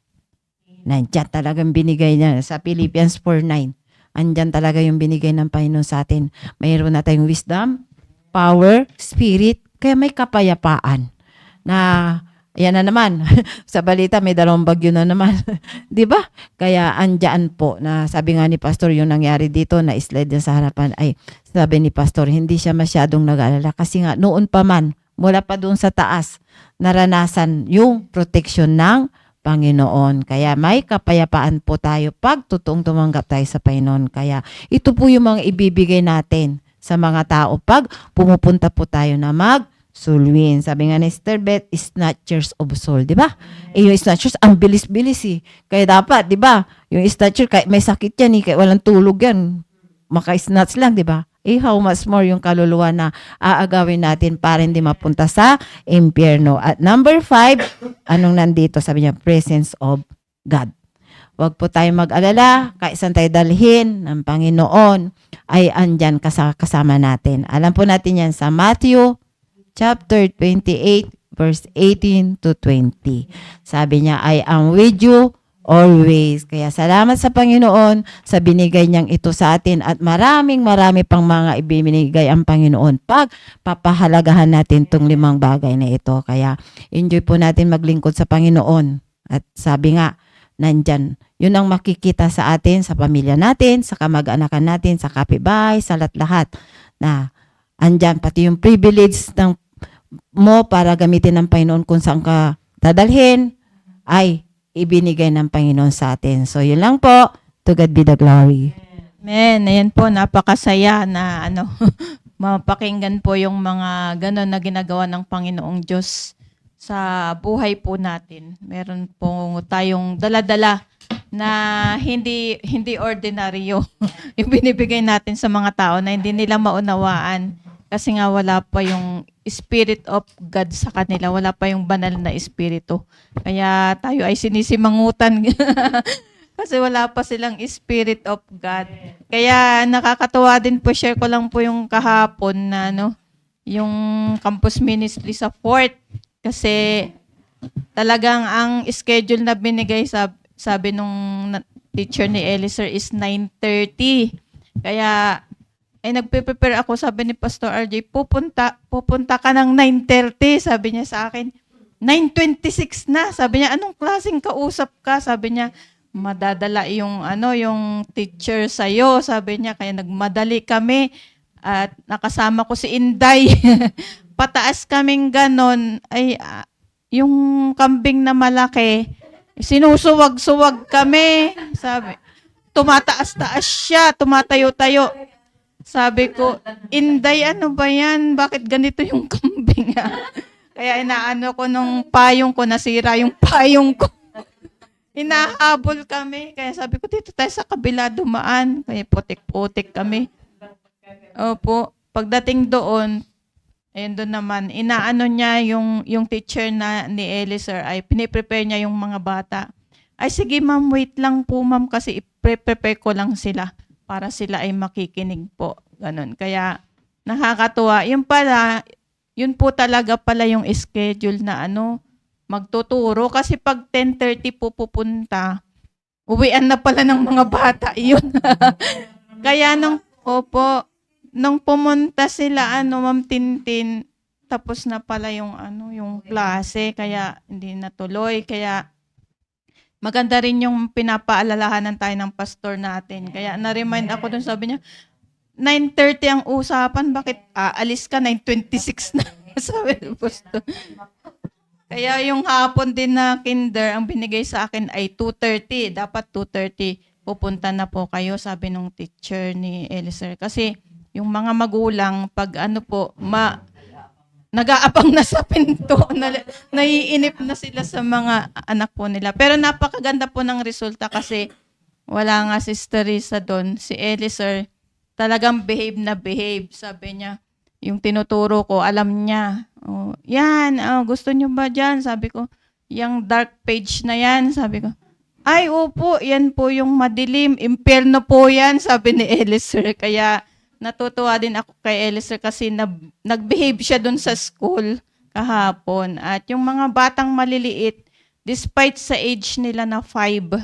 Speaker 4: Nandiyan talagang binigay niya sa Philippians 4:9. Andyan talaga yung binigay ng Panginoon sa atin. Mayroon na tayong wisdom, power, spirit, kaya may kapayapaan. Na, yan na naman. Sa balita, may 2 bagyo na naman. Di ba? Kaya andyan po na sabi nga ni Pastor, yung nangyari dito na slide niya sa harapan ay sabi ni Pastor, hindi siya masyadong nag-aalala kasi nga noon pa man, mula pa doon sa taas, naranasan yung protection ng Panginoon. Kaya may kapayapaan po tayo pag totoong tumanggap tayo sa Panginoon. Kaya ito po yung mga ibibigay natin sa mga tao pag pumupunta po tayo na sulwin. Sabi nga ni Sister Beth, snatchers of soul, di ba? Yung snatchers, ang bilis-bilis eh. Kaya dapat, di ba? Yung snatcher, kahit may sakit yan eh, kahit walang tulog yan, maka-snatch lang, di ba? How much more yung kaluluwa na aagawin natin para hindi mapunta sa impyerno. At number 5, anong nandito? Sabi niya, presence of God. Huwag po tayong mag-alala, kahit saan tayo dalhin ng Panginoon, ay andyan kasama natin. Alam po natin yan sa Matthew chapter 28, verse 18 to 20. Sabi niya, I am with you always. Kaya salamat sa Panginoon sa binigay niyang ito sa atin at marami pang mga ibinigay ang Panginoon pag papahalagahan natin itong 5 bagay na ito. Kaya enjoy po natin maglingkod sa Panginoon. At sabi nga, nandyan, yun ang makikita sa atin, sa pamilya natin, sa kamag-anakan natin, sa kapitbahay, sa lahat na andyan, pati yung privilege mo para gamitin ng Panginoon kung saan ka dadalhin, ay ibinigay ng Panginoon sa atin. So, yun lang po. To God be the glory.
Speaker 3: Amen. Ayan po, napakasaya na mapakinggan po yung mga ganon na ginagawa ng Panginoong Diyos sa buhay po natin. Meron po tayong dala-dala na hindi ordinaryo yung binibigay natin sa mga tao na hindi nila maunawaan kasi nga wala pa yung Spirit of God sa kanila, wala pa yung banal na Espiritu. Kaya tayo ay sinisimangutan kasi wala pa silang Spirit of God. Kaya nakakatuwa din po, share ko lang po yung kahapon na yung campus ministry sa Fort. Kasi talagang ang schedule na binigay sabi nung teacher ni Eliezer is 9:30. Kaya Ay nagpe-prepare ako, sabi ni Pastor RJ, pupunta ka ng 9:30, sabi niya sa akin. 9:26 na, sabi niya, anong klaseng kausap ka? Sabi niya, madadala yung teacher sa'yo, sabi niya, kaya nagmadali kami at nakasama ko si Inday. Pataas kaming ganon, ay yung kambing na malaki, sinusuwag-suwag kami, sabi. Tumataas-taas siya, tumatayo-tayo. Sabi ko, Inday, ano ba yan? Bakit ganito yung kambing? Kaya inaano ko nung payong ko, nasira yung payong ko. Hinahabol kami. Kaya sabi ko, dito tayo sa kabila dumaan. Kaya putik-putik kami. Opo. Pagdating doon, ayun doon naman, inaano niya yung teacher na ni Eliezer ay piniprepare niya yung mga bata. Ay sige ma'am, wait lang po ma'am kasi i-prepare ko lang sila para sila ay makikinig po. Ganun. Kaya nakakatuwa. Yun po talaga pala yung schedule na magtuturo. Kasi pag 10:30 po pupunta, uwian na pala ng mga bata. Yun. Kaya nung pumunta sila, Ma'am Tintin, tapos na pala yung klase. Kaya hindi natuloy. Kaya maganda rin yung pinapaalalahanan tayo ng pastor natin. Kaya na-remind ako dun, sabi niya, 9:30 ang usapan, bakit aalis ka 9:26 na? Sabi ng pastor. Kaya yung hapon din na kinder, ang binigay sa akin ay 2:30. Dapat 2:30 pupunta na po kayo, sabi nung teacher ni Eliezer. Kasi yung mga magulang, pag nag-aabang na sa pinto, naiinip na sila sa mga anak po nila. Pero napakaganda po ng resulta kasi wala nga si Teresa doon. Si Eliezer, talagang behave na behave. Sabi niya, yung tinuturo ko, alam niya. Oh, yan, gusto niyo ba dyan? Sabi ko, yung dark page na yan. Sabi ko, ay, opo, yan po yung madilim. Impyerno po yan, sabi ni Eliezer. Kaya natutuwa din ako kay Eliezer kasi nag-behave siya dun sa school kahapon. At yung mga batang maliliit, despite sa age nila na 5,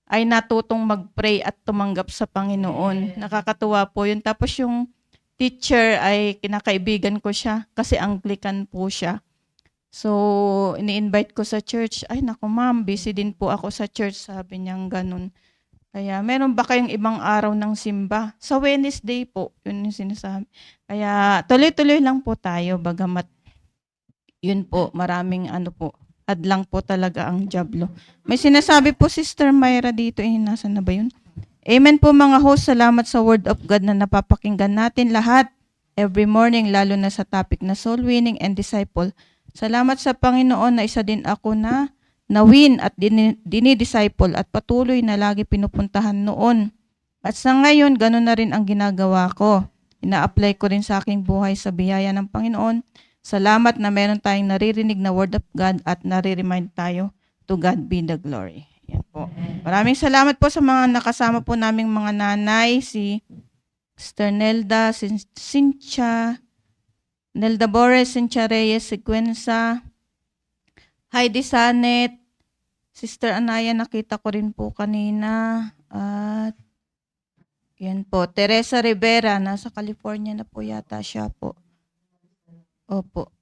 Speaker 3: ay natutong mag-pray at tumanggap sa Panginoon. Nakakatuwa po yun. Tapos yung teacher ay kinakaibigan ko siya kasi Anglican po siya. So, ini-invite ko sa church. Ay, naku ma'am, busy din po ako sa church. Sabi niyang ganun. Kaya, meron ba kayong ibang araw ng simba? Sa Wednesday po, yun yung sinasabi. Kaya, tuloy-tuloy lang po tayo, bagamat yun po, maraming hadlang po talaga ang jablo. May sinasabi po Sister Myra dito, nasa na ba yun? Amen po mga host, salamat sa Word of God na napapakinggan natin lahat every morning, lalo na sa topic na soul winning and disciple. Salamat sa Panginoon na isa din ako na win at dinidisciple at patuloy na lagi pinupuntahan noon. At sa ngayon, ganun na rin ang ginagawa ko. Ina-apply ko rin sa aking buhay sa biyaya ng Panginoon. Salamat na meron tayong naririnig na Word of God at nare-remind tayo, to God be the glory. Yan po. Maraming salamat po sa mga nakasama po naming mga nanay, si Sister Nelda, Cynthia, Nelda Bores, Cynthia Reyes, Sequenza, Heidi Sanet, Sister Anaya, nakita ko rin po kanina. At yan po, Teresa Rivera, nasa California na po yata siya po. Opo.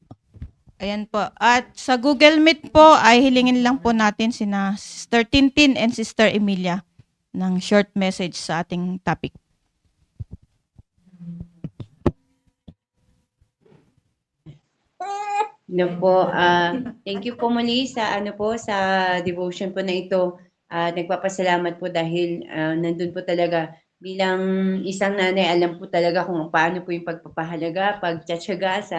Speaker 3: Ayan po. At sa Google Meet po ay hilingin lang po natin sina Sister Tintin and Sister Emilia ng short message sa ating topic.
Speaker 8: Thank you po muli sa sa devotion po na ito. Nagpapasalamat po dahil nandun po talaga bilang isang nanay, alam po talaga kung paano po yung pagpapahalaga, pagtsatsaga sa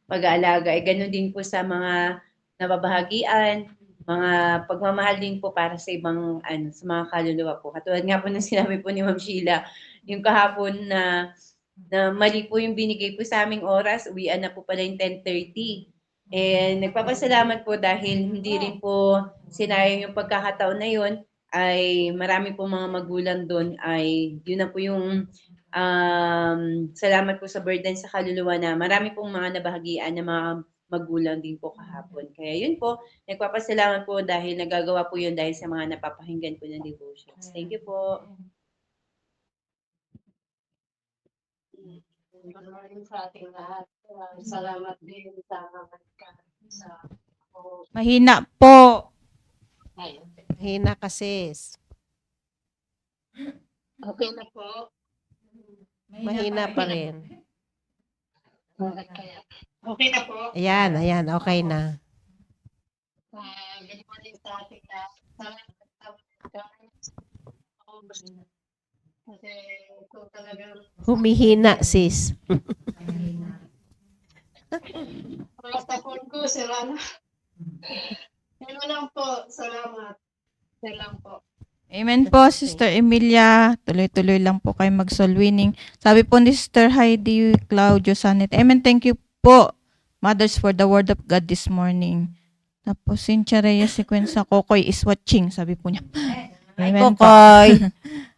Speaker 8: pag-aalaga. Ganun din po sa mga nababahagian, mga pagmamahal din po para sa ibang sa mga kaluluwa po. Katulad nga po ng sinabi po ni Ma'am Sheila, yung kahapon na mali po yung binigay po sa aming oras, uwian na po pala yung 10:30. And nagpapasalamat po dahil hindi rin po sinayang yung pagkakataon na yun, ay marami po mga magulang doon, ay yun na po yung salamat po sa burden sa kaluluwa na marami pong mga nabahagian na mga magulang din po kahapon. Kaya yun po, nagpapasalamat po dahil nagagawa po yun dahil sa mga napapakinggan po ng devotions. Thank you po.
Speaker 9: Good morning sa ating lahat. Salamat din sa mga sa
Speaker 7: Mahina po.
Speaker 6: Hina ka, sis.
Speaker 9: Okay na po.
Speaker 6: Mahina pa rin.
Speaker 9: Okay na po.
Speaker 6: Ayan, okay na.
Speaker 9: Good morning sa ating lahat. Salamat sa kasi ito talagang
Speaker 6: Humihina, sis.
Speaker 9: basta phone ko, sira na. Yan lang po. Salamat. Yan lang po.
Speaker 3: Amen po, Sister Emilia. Tuloy-tuloy lang po kayo mag-soul winning. Sabi po ni Sister Heidi Claudio Sanet, amen, thank you po, mothers, for the word of God this morning. Tapos, Cynthia Reyes Sequenza, Kokoy is watching, sabi po niya. Amen po.
Speaker 4: Kokoy.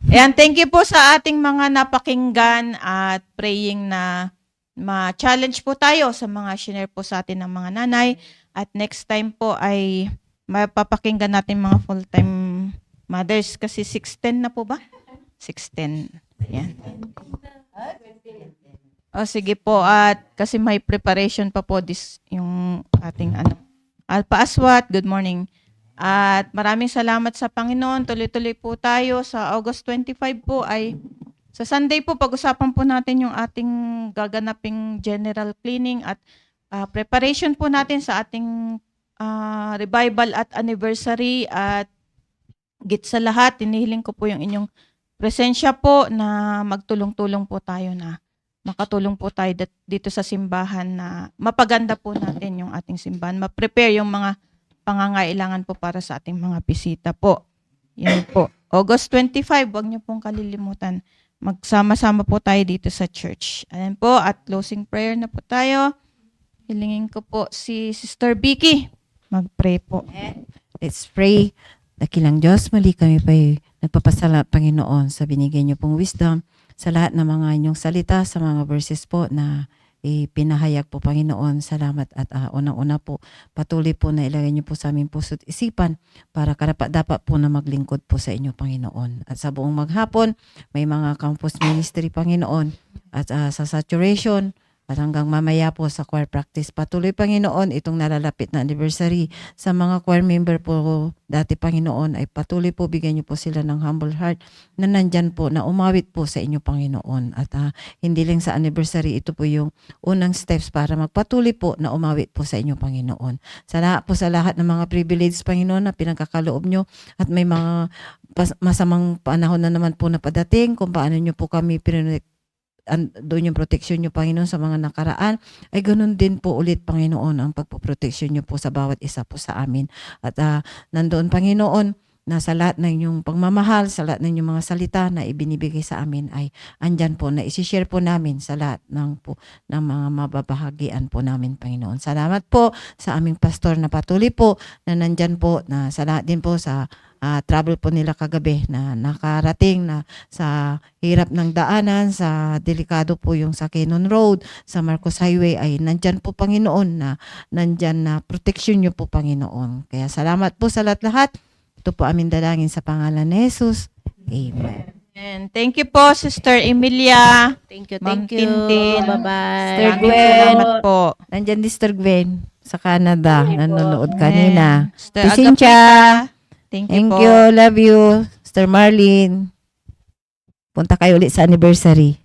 Speaker 3: Ayan, thank you po sa ating mga napakinggan at praying na ma-challenge po tayo sa mga shinare po sa atin ng mga nanay. At next time po ay mapapakinggan natin mga full-time mothers kasi 6:10 na po ba? 6:10. Yan. O sige po, at kasi may preparation pa po yung ating Alpha Aswat, good morning. At maraming salamat sa Panginoon. Tuloy-tuloy po tayo sa August 25 po ay sa Sunday po pag-usapan po natin yung ating gaganaping general cleaning at preparation po natin sa ating revival at anniversary. At git sa lahat, tinihiling ko po yung inyong presensya po na magtulong-tulong po tayo na makatulong po tayo dito sa simbahan na mapaganda po natin yung ating simbahan. Ma-prepare yung mga pangangailangan po para sa ating mga bisita po. Yan po. August 25, wag niyo pong kalilimutan. Magsama-sama po tayo dito sa church. Ayan po, at closing prayer na po tayo. Hilingin ko po si Sister Vicky. Mag-pray po.
Speaker 4: Let's pray. Dakilang Diyos, muli kami pa nagpapasalamat, Panginoon, sa binigay niyo pong wisdom sa lahat ng mga inyong salita, sa mga verses po na pinahayag po, Panginoon. Salamat at unang-una po, patuloy po na ilagay niyo po sa aming puso't isipan para karapat-dapat po na maglingkod po sa inyo, Panginoon. At sa buong maghapon, may mga campus ministry, Panginoon, at sa saturation, at hanggang mamaya po sa choir practice. Patuloy, Panginoon, itong nalalapit na anniversary sa mga choir member po dati, Panginoon, ay patuloy po bigyan niyo po sila ng humble heart na nandyan po, na umawit po sa inyo, Panginoon. At hindi lang sa anniversary, ito po yung unang steps para magpatuloy po na umawit po sa inyo, Panginoon. Salamat po sa lahat ng mga privileges, Panginoon, na pinagkakaloob niyo, at may mga masamang panahon na naman po na padating kung paano niyo po kami doon yung proteksyon nyo, Panginoon, sa mga nakaraan, ay ganun din po ulit, Panginoon, ang pagpoproteksyon nyo po sa bawat isa po sa amin. At nandoon, Panginoon, na sa lahat ng inyong pagmamahal, sa lahat ng inyong mga salita na ibinibigay sa amin ay andyan po, na isishare po namin sa lahat ng mga mababahagian po namin, Panginoon. Salamat po sa aming pastor na patuloy po na nandyan po, na sa lahat din po sa travel po nila kagabi na nakarating na sa hirap ng daanan, sa delikado po yung sa Cannon Road, sa Marcos Highway, ay nandyan po, Panginoon, na nandyan na proteksyon nyo po, Panginoon. Kaya salamat po sa lahat-lahat. Ito po aming dalangin sa pangalan ni Jesus. Amen.
Speaker 3: And thank you po, Sister Emilia.
Speaker 6: Thank you.
Speaker 3: Ma'am Tintin.
Speaker 6: Bye-bye.
Speaker 4: Sister Gwen.
Speaker 3: Salamat po.
Speaker 4: Nandyan ni Sister Gwen sa Canada. Nanonood
Speaker 3: Amen.
Speaker 4: kanina.
Speaker 3: Sister
Speaker 4: Si Cynthia.
Speaker 3: Agapita. Thank you
Speaker 4: Thank
Speaker 3: po.
Speaker 4: you. Love you. Sister Marlene. Punta kayo ulit sa anniversary.